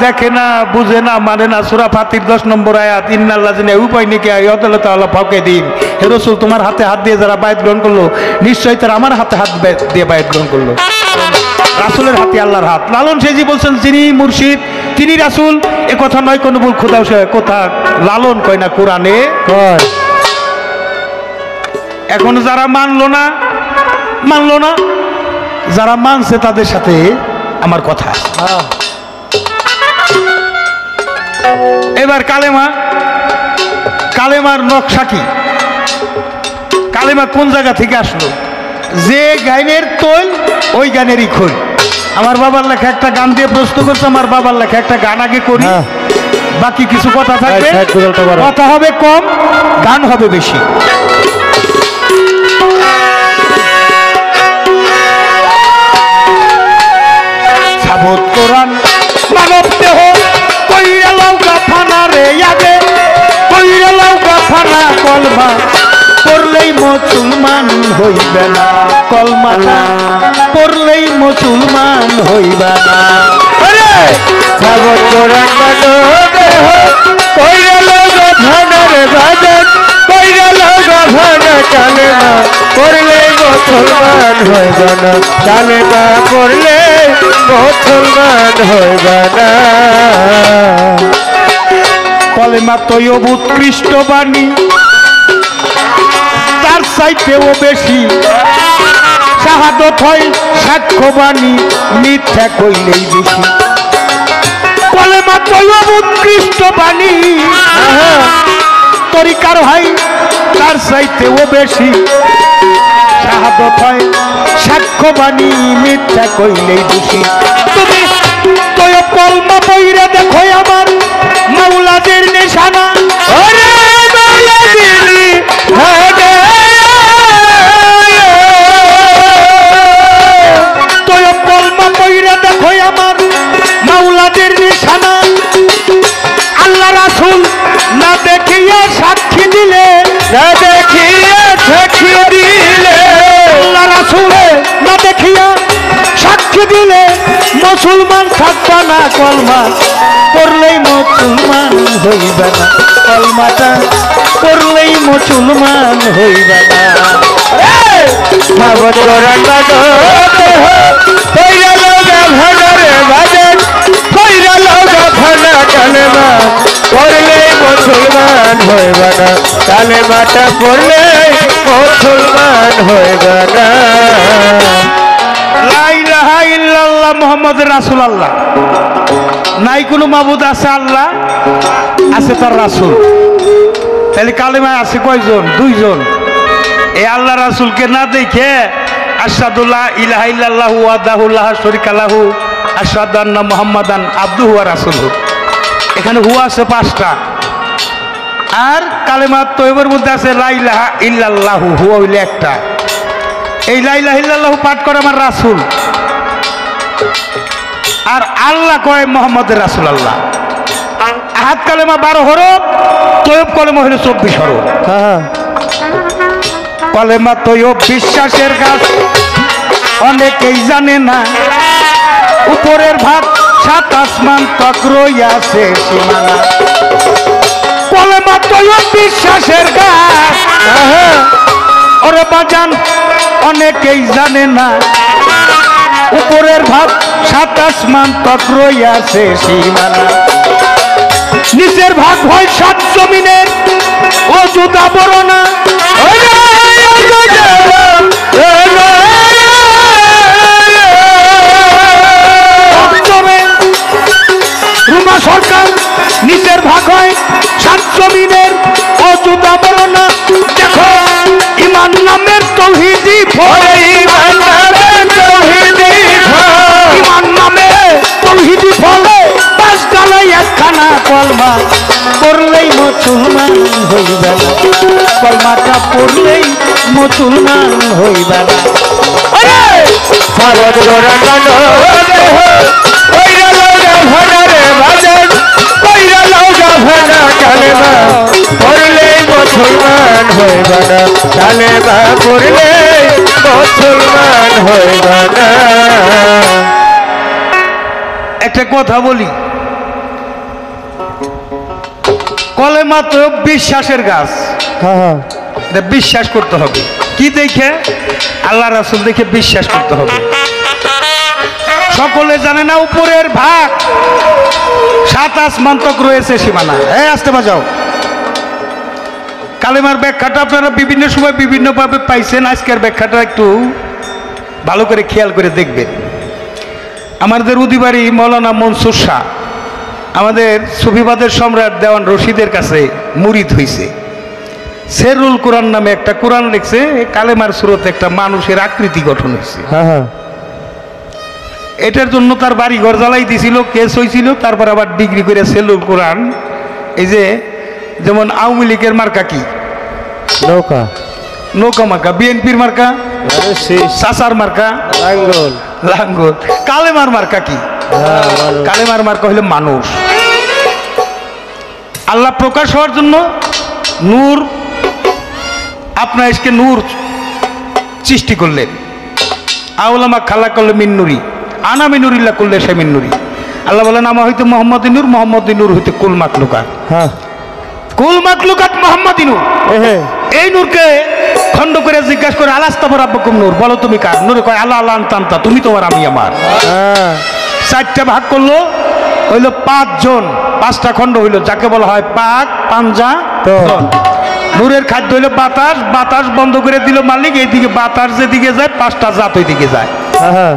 দেখে না, বুঝে না, মানে না, সূরা ফাতির 10 নম্বর আয়াত, ইন্নাল্লাযিনা ইউবাইনিকা ইয়াতাল্লাহু ফাওকা দিন। হে রাসূল, তোমার হাতে হাত দিয়ে যারা বায়াত গ্রহণ করলো, নিশ্চয়ই তারা আমার হাতে হাত দিয়ে বায়াত গ্রহণ করলো। রাসূলের হাতে আল্লাহর হাত। লালন সেজি বলছেন, যিনি মুর্শিদ তিনি রাসূল, এ কথা নয় কোনো ভুল, খোদা কথা লালন কয় না, কোরআনে কয়। এখন যারা মানলো না, যারা মানছে তাদের সাথে আমার কথা। হ্যাঁ এবার কালেমার নকশা কি? কালেমা কোন জায়গা থেকে আসলো? যে গানের তৈল ওই গানেরই খোল। আমার বাবার লেখা একটা গান দিয়ে প্রশ্ন করছে, আমার বাবার লেখা একটা গান আগে করি, হ্যাঁ। বাকি কিছু কথা থাকবে, সাইড করে বলতে পারো। কথা হবে কম, গান হবে বেশি। সাবত কোরআন মানব দেহ কইরা লৌকা ফানা রে আগে, কইরা লৌকা ফানা কলমা পড়লেই মুসলমান হইবে না, কলমাটা পড়লেই মুসলমান হইবে না। সাবত কোরআন মানব দেহ কইরা লৌকা ফানা রে বাজান, কইরা লৌকা ফানা কালেমা পড়লে মুসলমান হইবে না, কালেমা পড়লে মুসলমান হইবে না। কলেমা তৈব উৎকৃষ্ট বাণী, তার চাইতেও বেশি শাহাদত হয় সাক্ষ্য বাণী, মিথ্যা কইলেই বেশি। কলেমা তৈব উৎকৃষ্ট বাণী, তরিকার হয় তার চাইতেও বেশি শাহাদত হয় সাক্ষ্য বাণী, মিথ্যা কইলেই দোষী। তুমি তৈব কলমা পইরা দেখো আমার মাওলাদের নিশানা, ওরে মাওলাদের নিশানা। তৈব কলমা পইরা দেখো আমার মাওলাদের নিশানা। আল্লাহ রাসূল না দেখিয়া সাক্ষী দিলে, না দেখিয়া সাক্ষী দিলে, আল্লাহ রাসূল না দেখিয়া সাক্ষী দিলে মুসলমান থাকবা না, কলমা পড়লেই মুসলমান হইবে না, কলমাটা পড়লেই মুসলমান হইবে না। সাবত কোরআন মানব দেহ কইরা লৌকা ফানা রে বাজান, কইরা লৌকা ফানা কালেমা পড়লে মুসলমান হইবে না, কালেমাটা পড়লে মুসলমান হইবে না। লা ইলাহা ইল্লাল্লাহ মুহাম্মাদুর রাসূলুল্লাহ। নাই কোনো মাবুদ আছে আল্লাহ, আছে তার রাসূল। তাহলে কালেমায় আছে কয়জন? দুইজন। এই আল্লাহ রাসূলকে না দেখে আশহাদু লা ইলাহা ইল্লাল্লাহু ওয়াহদাহু লা শারীকা লাহু আশহাদু আন্না মুহাম্মাদান আবদুহু ওয়া রাসূলুহু। এখানে হুয়া আছে 5টা, আর কালেমা তয়্যিবার মধ্যে আছে লা ইলাহা ইল্লাল্লাহু, হুয়া হইলে একটা। এই লা ইলাহা ইল্লাল্লাহু পাঠ করে আমার রাসূল, আর আল্লাহ কয় মুহাম্মদুর রাসূলুল্লাহ। আহাদ কালেমা 12 হরফ, তয়্যিব কালেমা হলো 24 হরফ। হ্যাঁ কলেমা তৈয়ব বিশ্বাসের গাছ, অনেকেই জানে না। উপরের ভাগ 7 আসমান তক রইয়াছে সীমানা। কলেমা তৈয়ব বিশ্বাসের গাছ, ওরে বাজান অনেকেই জানে না। উপরের ভাগ 7 আসমান তক রইয়াছে সীমানা। নিচের ভাগ হয় 7 জমিনের, ও জুদা বড় না। বাবর না দেখো ইমান নামের তৌহিদি ফল ইমান নামের তৌহিদি ফল ইমান নামে তৌহিদি ফলে পাঁচ গালায় একখানা কলমা পড়লেই মুসলমান হইবে না কলমাটা পড়লেই মুসলমান হইবে না সাবত গোরা কানো দেহ কইরা লগা ভানারে বাজান কইরা লগা ভানা কালেমা পড়লেই মুসলমান হইবা না কালেমা পড়লেই মুসলমান হইবা না। একটা কথা বলি কলেমা তো বিশ্বাসের গাছ এটা বিশ্বাস করতে হবে কি দেখে আল্লাহ রাসূল দেখে বিশ্বাস করতে হবে সকলে জানে না উপরের ভাগ 7 আসমান তক রয়েছে সীমানা আসতে বাজাও কালেমার ব্যাখ্যাটা আপনারা বিভিন্ন সময় বিভিন্নভাবে পাইছেন আজকের ব্যাখ্যাটা একটু ভালো করে খেয়াল করে দেখবেন আমাদের উদিবাড়ি মৌলানা মনসুর শাহ আমাদের সুফিবাদের সম্রাট দেওয়ান রশিদের কাছে মুরিদ হইছে সেরুল কোরআন নামে একটা কোরআন লিখছে কালেমার সুরতে একটা মানুষের আকৃতি গঠন হয়েছে এটার জন্য তার বাড়ি ঘর জ্বালাই দিছিল কেস হয়েছিল তারপর আবার ডিগ্রি করে সেরুল কোরআন এই যে যেমন আওয়ামী লীগের মার্কা কি নৌকা নৌকা মার্কা বিএনপির মার্কা সাসার মার্কা লাঙ্গল লাঙ্গল কালেমার মার্কা কি কালেমার মার্কা হলো মানুষ আল্লাহ প্রকাশ হওয়ার জন্য নূর আপনার এসকে নূর সৃষ্টি করলেন আউলামা খালা করলে মিন্নুরি আনা মিনুরিল্লা করলে সে মিন্নুরি আল্লাহ বলেন আমার হইতে মোহাম্মদ নূর মোহাম্মদ নূর হইতে কুল মাকলুকাত কুল মাকলুকাত মোহাম্মদ নূর এই নূরকে খণ্ড করে জিজ্ঞাসা করে আলাস্তাবর আব্বকুম নূর বলো তুমি কার নূরে কয় আল্লাহ আল্লাহ আনতা তুমি তোমার আমি আমার 4টা ভাগ করলো হইল 5 জন 5টা খণ্ড হইল যাকে বলা হয় পাক পাঞ্জা নূরের খাদ্য হইল বাতাস বাতাস বন্ধ করে দিল মালিক এইদিকে বাতাস যেদিকে যায় 5টা জাত ওইদিকে যায়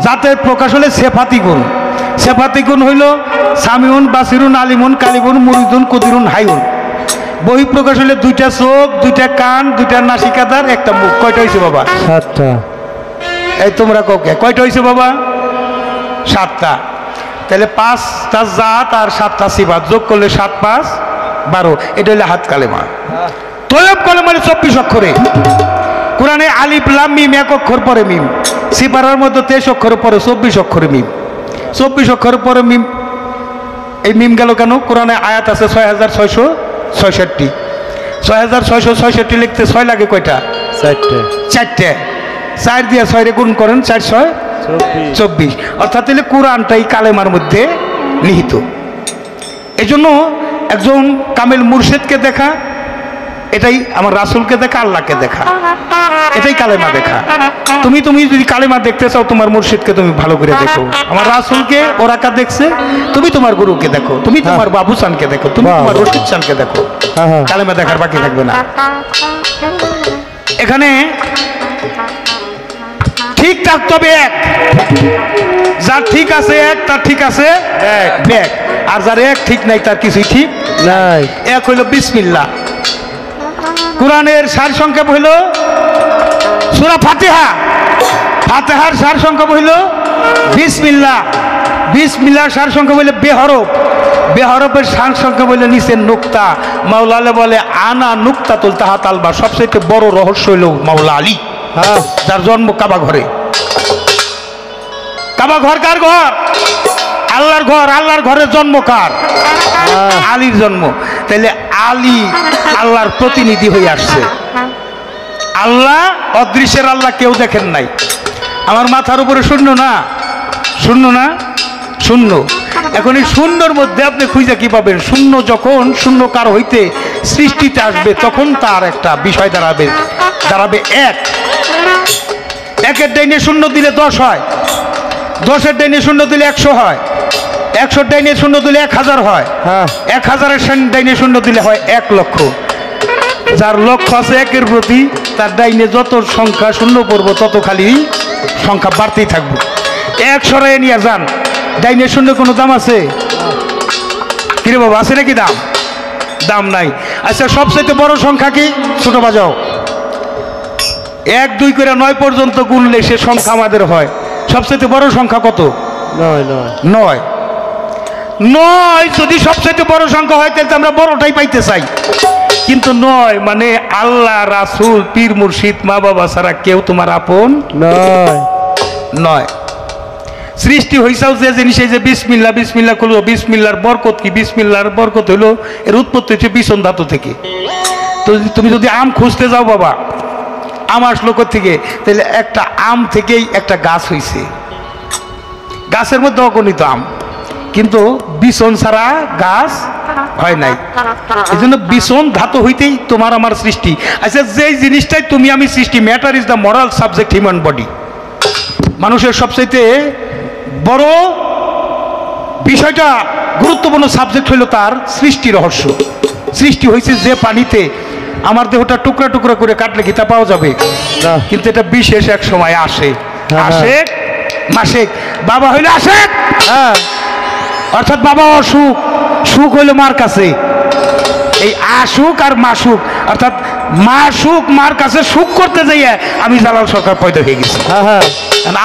জাতের প্রকাশ হলে সেফাতি গুণ সেফাতি গুণ হইল সামিউন বাসিরুন আলিমুন কালিবুন মুরিদুন কুদিরুন হাইউন বহিঃপ্রকাশ হলে 2টা চোখ 2টা কান 2টা নাসিকাদার একটা মুখ কয়টা হয়েছে বাবা 7টা এই তোমরা কোকে কয়টা হয়েছে বাবা 7টা তাহলে 5টা জাত আর 7টা সিফাত যোগ করলে 7 5 12 এটা হলো হাত কালেমা তয়ব কালেমা 24 অক্ষরে কোরআনে আলিফ লাম মিম এক অক্ষর পরে মিম সিপারার মধ্যে 23 অক্ষর পরে 24 অক্ষরে মিম 24 অক্ষর পরে মিম এই মিম গেল কেন কোরআনে আয়াত আছে 6666 6666 লিখতে 6 লাগে কয়টা 4টে 4 দিয়ে 6 রে গুণ করেন 4 6 24 অর্থাৎ তাহলে কোরআনটাই কালেমার মধ্যে নিহিত এজন্য একজন কামেল মুর্শিদকে দেখা এটাই আমার রাসূলকে দেখা আল্লাহকে দেখা এটাই কালেমা দেখা তুমি যদি কালেমা দেখতে চাও তোমার মুর্শিদকে তুমি ভালো করে দেখো আমার রাসূলকে ওরাকা দেখছে তুমি তোমার গুরুকে দেখো তুমি তোমার বাবু চানকে দেখো তুমি তোমার রশিদ চানকে দেখো কালেমা দেখার বাকি থাকবে না এখানে ঠিক থাকতে হবে এক যার ঠিক আছে এক তার ঠিক আছে এক আর যার এক ঠিক নাই তার কিছুই ঠিক নাই এক হইল বিসমিল্লাহ কোরআনের সার সংক্ষেপ হইল সূরা ফাতিহা ফাতিহার সার সংক্ষেপ হইল বিসমিল্লাহ বিসমিল্লাহর সার সংক্ষেপ হইল বেহরফ বেহরফের সার সংক্ষেপ হইল নিচের নুক্তা মাওলা আলী বলে আনা নুক্তাতুল তাহাত আলবা সবচেয়ে বড় রহস্য হইল মাওলা আলী যার জন্ম কাবা ঘরে কাবা ঘর কার ঘর আল্লাহর ঘর আল্লাহর ঘরের জন্ম কার আলীর জন্ম তাহলে আলী আল্লাহর প্রতিনিধি হয়ে আসছে আল্লাহ অদৃশ্যের আল্লাহ কেউ দেখেন নাই আমার মাথার উপরে শূন্য না শূন্য না শূন্য এখন এই শূন্যর মধ্যে আপনি খুঁজে কি পাবেন শূন্য যখন শূন্যকার হইতে সৃষ্টিতে আসবে তখন তার একটা বিষয় দাঁড়াবে এক একের ডাইনে শূন্য দিলে 10 হয় 10-এর ডাইনে শূন্য দিলে 100 হয় 100-এর ডাইনে শূন্য দিলে 1000 হয় 1000-এর ডাইনে শূন্য দিলে হয় 1 লক্ষ যার লক্ষ্য আছে একের প্রতি তার ডাইনে যত সংখ্যা শূন্য পড়বো তত খালি সংখ্যা বাড়তেই থাকবে 1 সরাই নিয়ে যান ডাইনে শূন্য কোনো দাম আছে কিরে বাবা আছে নাকি দাম নাই আচ্ছা সবচেয়ে বড় সংখ্যা কি? ছোট বাজাও। 1 2 করে 9 পর্যন্ত গুনলে সে সংখ্যা আমাদের হয়। সবচেয়ে বড় সংখ্যা কত? 9। 9 যদি সবচেয়ে বড় সংখ্যা হয় তাহলে আমরা বড়টাই পাইতে চাই, কিন্তু 9 মানে আল্লাহ রাসূল পীর মুর্শিদ মা বাবা ছাড়া কেউ তোমার আপন নয়। সৃষ্টি হইসাও যে জিনিস, এই যে বিসমিল্লাহ বিসমিল্লাহ করলো, বিসমিল্লাহর বরকত কি? বিসমিল্লাহর বরকত হইলো এর উৎপত্তি হচ্ছে বিছন ধাতু থেকে। তো তুমি যদি আম খুঁজতে যাও বাবা, আম আসলো থেকে, তাহলে একটা আম থেকেই একটা গাছ হইছে, গাছের মধ্যে অগণিত আম, কিন্তু বিছন ছাড়া গাছ হয় নাই। এই জন্য বিছন ধাতু হইতেই তোমার আমার সৃষ্টি। আচ্ছা যেই জিনিসটাই তুমি আমি সৃষ্টি, matter is the moral subject human body. মানুষের সবচাইতে বড় বিষয়টা গুরুত্বপূর্ণ সাবজেক্ট হইল তার সৃষ্টি রহস্য। সৃষ্টি হয়েছে যে পানিতে, আমার দেহটা টুকরা টুকরা করে কাটলে কি তা পাওয়া যাবে? কিন্তু এটা বিশেষ এক সময় আসে, আশেক মাসেক। বাবা হইলে আশেক, অর্থাৎ বাবা অসুখ, সুখ হইল মার কাছে। এই আশুক আর মাসুক, অর্থাৎ মাসুক মার কাছে সুখ করতে যাইয়া আমি জালাল সরকার পয়দা হয়ে গেছি।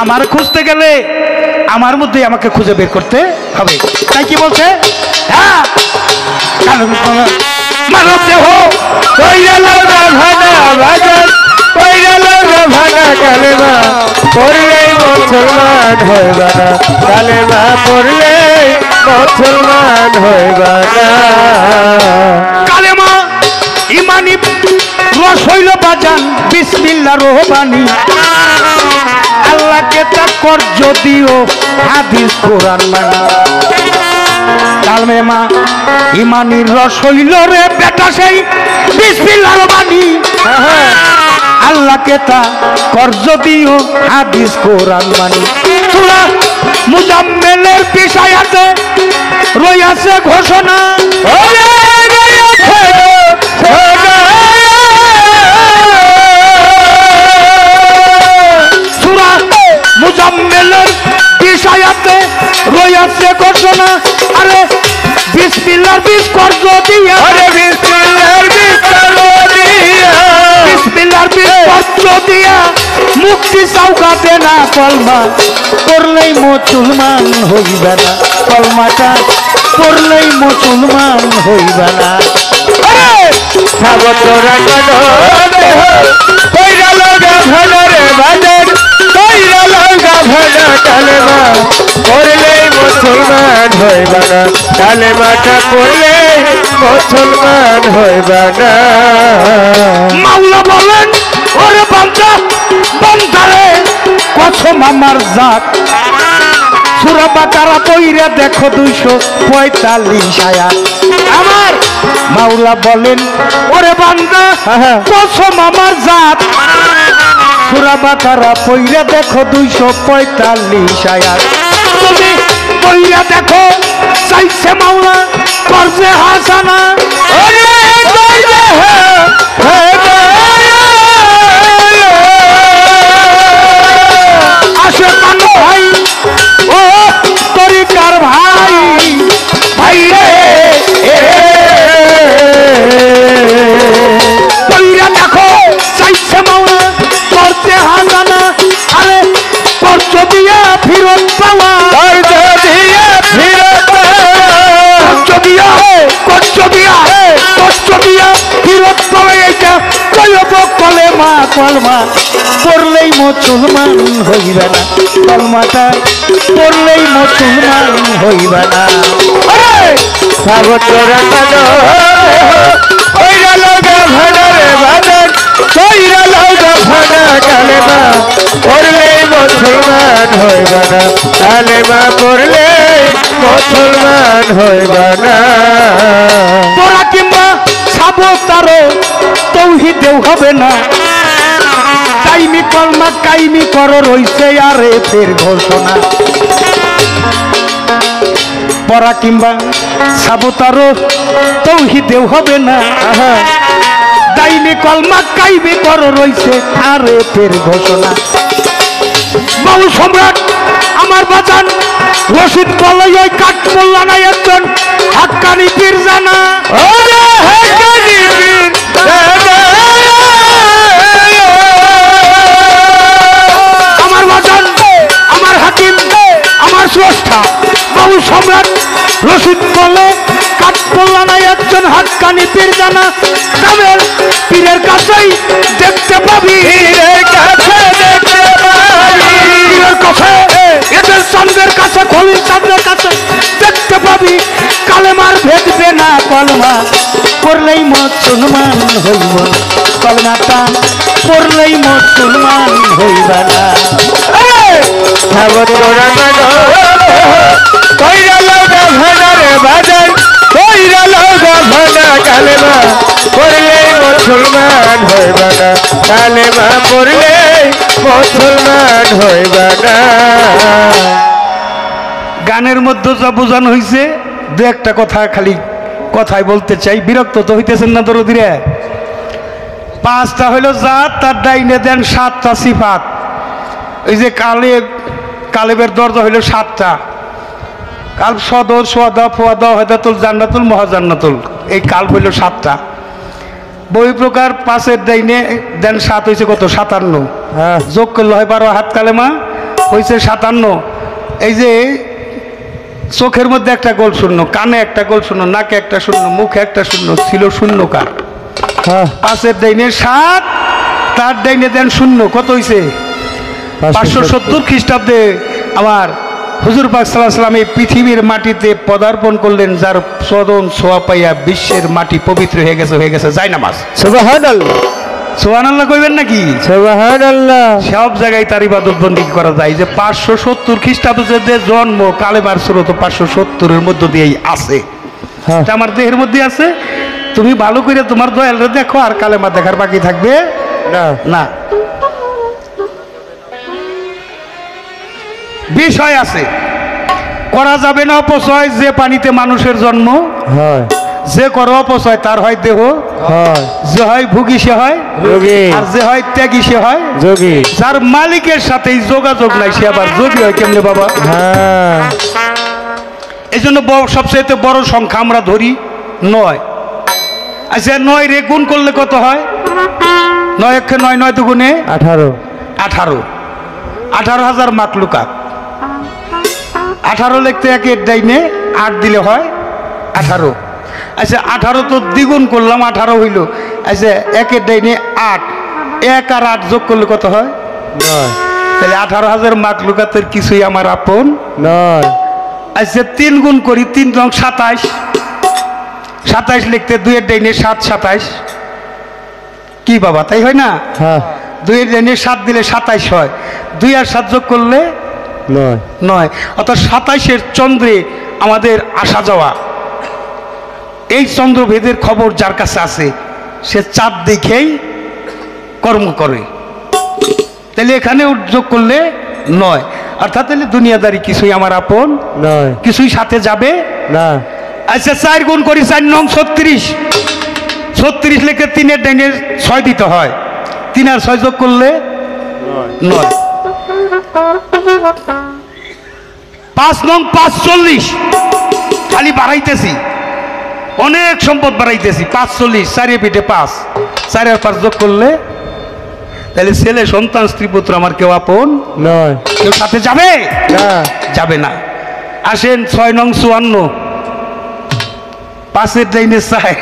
আমার খুঁজতে গেলে আমার মধ্যে আমাকে খুঁজে বের করতে হবে। তাই কি বলছে? হ্যাঁ, মানব দেহ মুসলমান হইবা না, কালেমা পড়লে মুসলমান হইবা না। কালেমা ইমানি রস হইল বাজান বিসমিল্লাহ রহমানি। আল্লাহকে তাকর যদিও হাদিস কোরআন মানি। কালেমা ইমানির রস হইল রে বেটা সেই বিসমিল্লাহ রহমানি। আল্লাহকে তাকর যদিও হাদিস কোরআন মানি। সূরা মুজাম্মিলের পিছায়াতে রইয়াছে ঘোষণা, সূরা মুজাম্মিলের পিছায়াতে রইয়াছে ঘোষণা। আরে বিসমিল্লাহর বিষ কর্জ দিয়া, আরে বিসমিল্লাহর বিষ কর্জ দিয়া, বিসমিল্লাহর বিষ কর্জ দিয়া মুক্তি চৌকাতে না। কলমা পড়লেই মুসলমান হইবে না, কলমাটা পড়লেই মুসলমান হইবে না। সাবতরা কানো দেহ কইরা লগা ভানারে বাজার, কইরা লগা ভানা কালেমা পড়লেই মুসলমান হইবা না, কালেমাটা পড়লে মুসলমান হইবা না। মাওলা বলেন ওরে বান্দা বান্দারে কসম আমার জাত। সূরা বাকারা পইরা দেখো 245 আয়াত। আমার মাওলা বলেন ওরে বান্দা কসম আমার জাত। সূরা বাকারা পইরা দেখো 245 আয়াত। তুমি পইরা দেখো চাইছে মাওলা করবে হাসানা। ওরে করবে আসে কানো ভাই, ও তরিকার ভাই, ভাই রে কইরা দেখো চাইছে মাওলা করতে হাসানা। আরে কষ্ট দিয়া ফিরত পাওয়া, কষ্ট দিয়া কষ্ট দিয়া কষ্ট দিয়া ফিরত পাওয়া। এইটা কইব কলেমা, কলমা পড়লেই মুসলমান হইবে না, কলমাটা পড়লেই মুসলমান হইবে না। সাবতরা কানো কইরা লগা ভানারে বাজার, কইরা লগা ভানা কালেমা পড়লেই মুসলমান হইবা না, কালেমা পড়লে মুসলমান হইবা না। তোরা কিংবা সাবতারও তৌহিদেও হবে না। কাইমি কলমা কাইমি করো রইছে আরে ফের ঘোষণা। পরা কিংবা সাবতারও তৌহিদেও হবে না। দাইমি কলমা কাইমি করো রইছে আরে ফের ঘোষণা। বাউল সম্রাট আমার বাজান রশিদ বলয় ওই কাঠমোল্লা নাই একজন হাক্কানি পীর জানা ওরে হাক্কানি পীর জানা আমার বাজান আমার হাকিম আমার স্রষ্টা বহু সম্রাট রশিদ বলে কাঠপোল্লা নাই একজন হাক্কানি পীর জানা গ্রামের পীরের কাছেই দেখতে পাবি পীরের কাছে দেখতে পাবি পীরের কাছে এদের চন্দ্রের কাছে খলিল চন্দ্রের কাছে দেখতে পাবি কালেমার ভেদবে না কলমা পড়লেই মুসলমান হইব কলমাটা পড়লেই মুসলমান হইবা না ভাবত তোরা মানো কইরা লগা ভানারে বাজার কইরা লগা ভানা কালেমা পড়লে মুসলমান হইবা না কালেমা পড়লে মুসলমান হইবা না গানের মধ্যে যা বোঝানো হয়েছে দু একটা কথা খালি কথাই বলতে চাই বিরক্ত তো হইতেছেন না দরদিরে পাঁচটা হইল জাত তার ডাইনে দেন সাতটা সিফাত এই যে কালেবের দরজা হইল সাতটা কাল সদর সোয়াদা ফোয়াদা হেদাতুল জান্নাতুল মহাজান্নাতুল এই কাল হইল সাতটা বই প্রকার পাঁচের ডাইনে দেন সাত হয়েছে কত 57 হ্যাঁ যোগ করলে হয় 12 হাত কালেমা হয়েছে 57 এই যে চোখের মধ্যে একটা গোল শূন্য কানে একটা গোল শূন্য নাকে একটা শূন্য মুখে একটা শূন্য ছিল শূন্য কার হ্যাঁ পাঁচের ডাইনে 7 তার ডাইনে দেন শূন্য কত হয়েছে 570 খ্রিস্টাব্দে আমার হুজুর পাক সাল্লাল্লাহু আলাইহি ওয়াসাল্লাম এই পৃথিবীর মাটিতে পদার্পণ করলেন যার চরণ ছোঁয়া পাইয়া বিশ্বের মাটি পবিত্র হয়ে গেছে জায়নামাজ সুবহানাল্লাহ সুবহানাল্লাহ কইবেন নাকি সুবহানাল্লাহ সব জায়গায় তার ইবাদত বন্দেগী করা যায় যে 570 খ্রিস্টাব্দে যে জন্ম কালেমার স্রোত 570 এর মধ্য দিয়েই আছে হ্যাঁ এটা আমার দেহের মধ্যে আছে তুমি ভালো করে তোমার দয়ালরে দেখো আর কালেমা দেখার বাকি থাকবে না না বিষয় আছে করা যাবে না অপচয় যে পানিতে মানুষের জন্ম হয় যে করে অপচয় তার হয় দেহ হয় যে হয় ভুগি সে হয় যোগী আর যে হয় ত্যাগী সে হয় যোগী যার মালিকের সাথে যোগাযোগ নাই সে আবার যোগী হয় কেমনে বাবা হ্যাঁ এই জন্য সবচেয়ে বড় সংখ্যা আমরা ধরি 9 আচ্ছা 9 রে গুণ করলে কত হয় 9 একে 9 9 দুগুণে 18 18,000 মাকলুকাত 18 লিখতে একের ডাইনে 8 দিলে হয় 18 আচ্ছা 18 তো দ্বিগুণ করলাম 18 হইল আচ্ছা একের ডাইনে 8 1 আর 8 যোগ করলে কত হয় নয় তাহলে 18,000 মাকলুকাতের কিছুই আমার আপন নয় আচ্ছা 3 গুণ করি 3 রং 27 27 লিখতে 2 এর ডাইনে 7 27 কি বাবা তাই হয় না হ্যাঁ 2 এর ডাইনে 7 দিলে 27 হয় 2 আর 7 যোগ করলে নয় 9 অর্থাৎ 27-এর চন্দ্রে আমাদের আসা যাওয়া এই চন্দ্রভেদের খবর যার কাছে আছে সে চাঁদ দেখেই কর্ম করে তাহলে এখানে যোগ করলে 9 অর্থাৎ তাহলে দুনিয়াদারি কিছুই আমার আপন নয় কিছুই সাথে যাবে না আচ্ছা 4 গুণ করি 4 নং 36 36 লিখে 3 এর ডাইনে 6 দিতে হয় 3 আর 6 যোগ করলে 9 5 নং 45 খালি বাড়াইতেছি অনেক সম্পদ বাড়াইতেছি 45 4 পিঠে 5 4 আর 5 যোগ করলে তাহলে ছেলে সন্তান স্ত্রী পুত্র আমার কেউ আপন নয় কেউ সাথে যাবে না যাবে না আসেন 6 নং 54 5 এর ডাইনে 4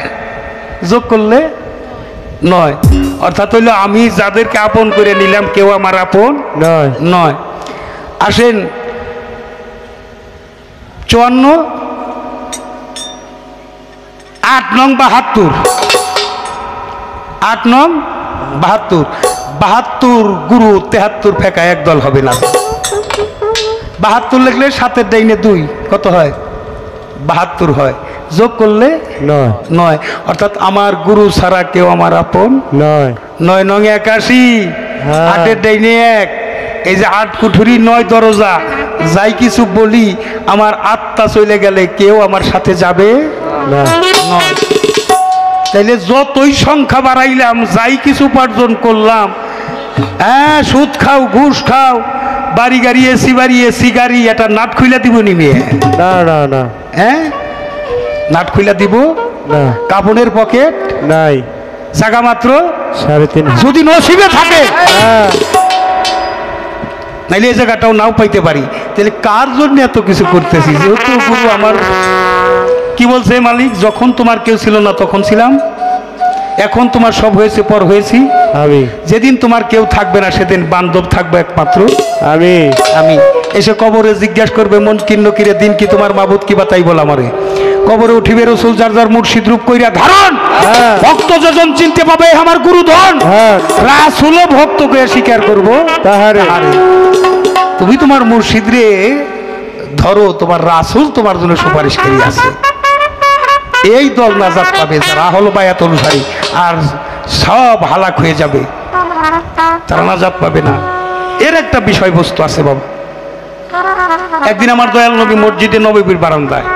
যোগ করলে 9 অর্থাৎ হইল আমি যাদেরকে আপন করে নিলাম কেউ আমার আপন নয় নয় আসেন 54 8 নং 72 8 নং 72 72 গুরু 73 ফেঁকা একদল হবে না 72 লিখলে 7 এর ডাইনে 2 কত হয় 72 হয় যোগ করলে নয় 9 অর্থাৎ আমার গুরু ছাড়া কেউ আমার আপন নয় 9 নং 81 হ্যাঁ। 8 এর ডাইনে 1 এই যে 8 কুঠুরি 9 দরজা যাই কিছু বলি আমার আত্মা চলে গেলে কেউ আমার সাথে যাবে না নয় তাইলে যতই সংখ্যা বাড়াইলাম যাই কিছু উপার্জন করলাম হ্যাঁ সুদ খাও ঘুষ খাও বাড়ি গাড়ি এসি গাড়ি এটা নাট খুইলা দিব নি মেয়ে না না না হ্যাঁ নাট খুইলা দিব, না কাপড়ের পকেট নাই, জায়গা মাত্র 3.5 যদি নসিবে থাকে, হ্যাঁ নাইলে এই জায়গাটাও নাও পাইতে পারি। তাহলে কার জন্য এত কিছু করতেছি? যেহেতু গুরু আমার কি বলছে মালিক, যখন তোমার কেউ ছিল না তখন ছিলাম, এখন তোমার সব হয়েছে পর হয়েছি, আমি যেদিন তোমার কেউ থাকবে না সেদিন বান্ধব থাকবে একমাত্র আমি আমি। এসে কবরে জিজ্ঞাসা করবে মন কিন্ন কিরে দিন কি তোমার মাবুদ কি বা, তাই বল আমারে। কবরে উঠিবে রসুল যার যার মুর্শিদ রূপ কইরা ধারণ, হ্যাঁ। ভক্ত যজন চিনতে পাবে আমার গুরু ধন, হ্যাঁ রাসূল ভক্তকে স্বীকার করব তাহারে তাহারে। তুমি তোমার মুর্শিদ রে ধরো, তোমার রাসূল তোমার জন্য সুপারিশকারী আছে। এই দল নাজাত পাবে যারা হলো বায়াত অনুসারী, আর সব হালাক হয়ে যাবে, তারা নাজাত পাবে না। এর একটা বিষয়বস্তু আছে বাবা। একদিন আমার দয়াল নবী মসজিদে নববীর বারান্দায়,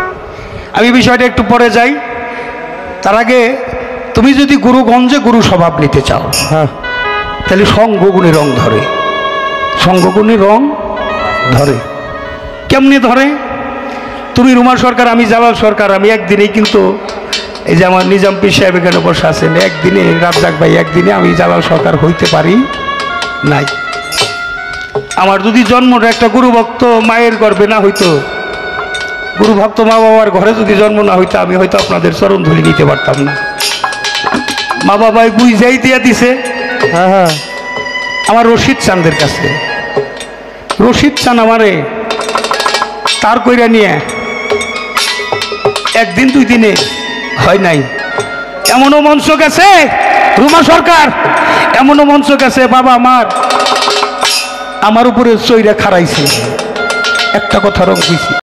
আমি বিষয়টা একটু পরে যাই, তার আগে তুমি যদি গুরুগঞ্জে গুরু স্বভাব নিতে চাও হ্যাঁ তাহলে সঙ্গগুণী রং ধরে, সঙ্গগুণী রং ধরে। কেমনি ধরে? তুমি রুমা সরকার, আমি জালাল সরকার, আমি একদিনেই কিন্তু এই যে আমার নিজাম পীর সাহেব এখানে বসে আছেন, একদিনে রাজ্জাক ভাই, একদিনে আমি জালাল সরকার হইতে পারি নাই। আমার যদি জন্মটা একটা গুরুভক্ত মায়ের গর্ভে না হইতো, গুরুভক্ত মা বাবার ঘরে যদি জন্ম না হইতো, আমি হয়তো আপনাদের চরণ ধুলি নিতে পারতাম না। মা বাবাই বুঝাই দিয়া দিছে হ্যাঁ হ্যাঁ আমার রশিদ চাঁদের কাছে। রশিদ চাঁদ আমারে তার কইরা নিয়ে একদিন দুই দিনে হয় নাই, এমনও মঞ্চ গেছে রুমা সরকার, এমনও মঞ্চ গেছে বাবা আমার উপরে চৈরা খাড়াইছে, একটা কথা রং দিছি।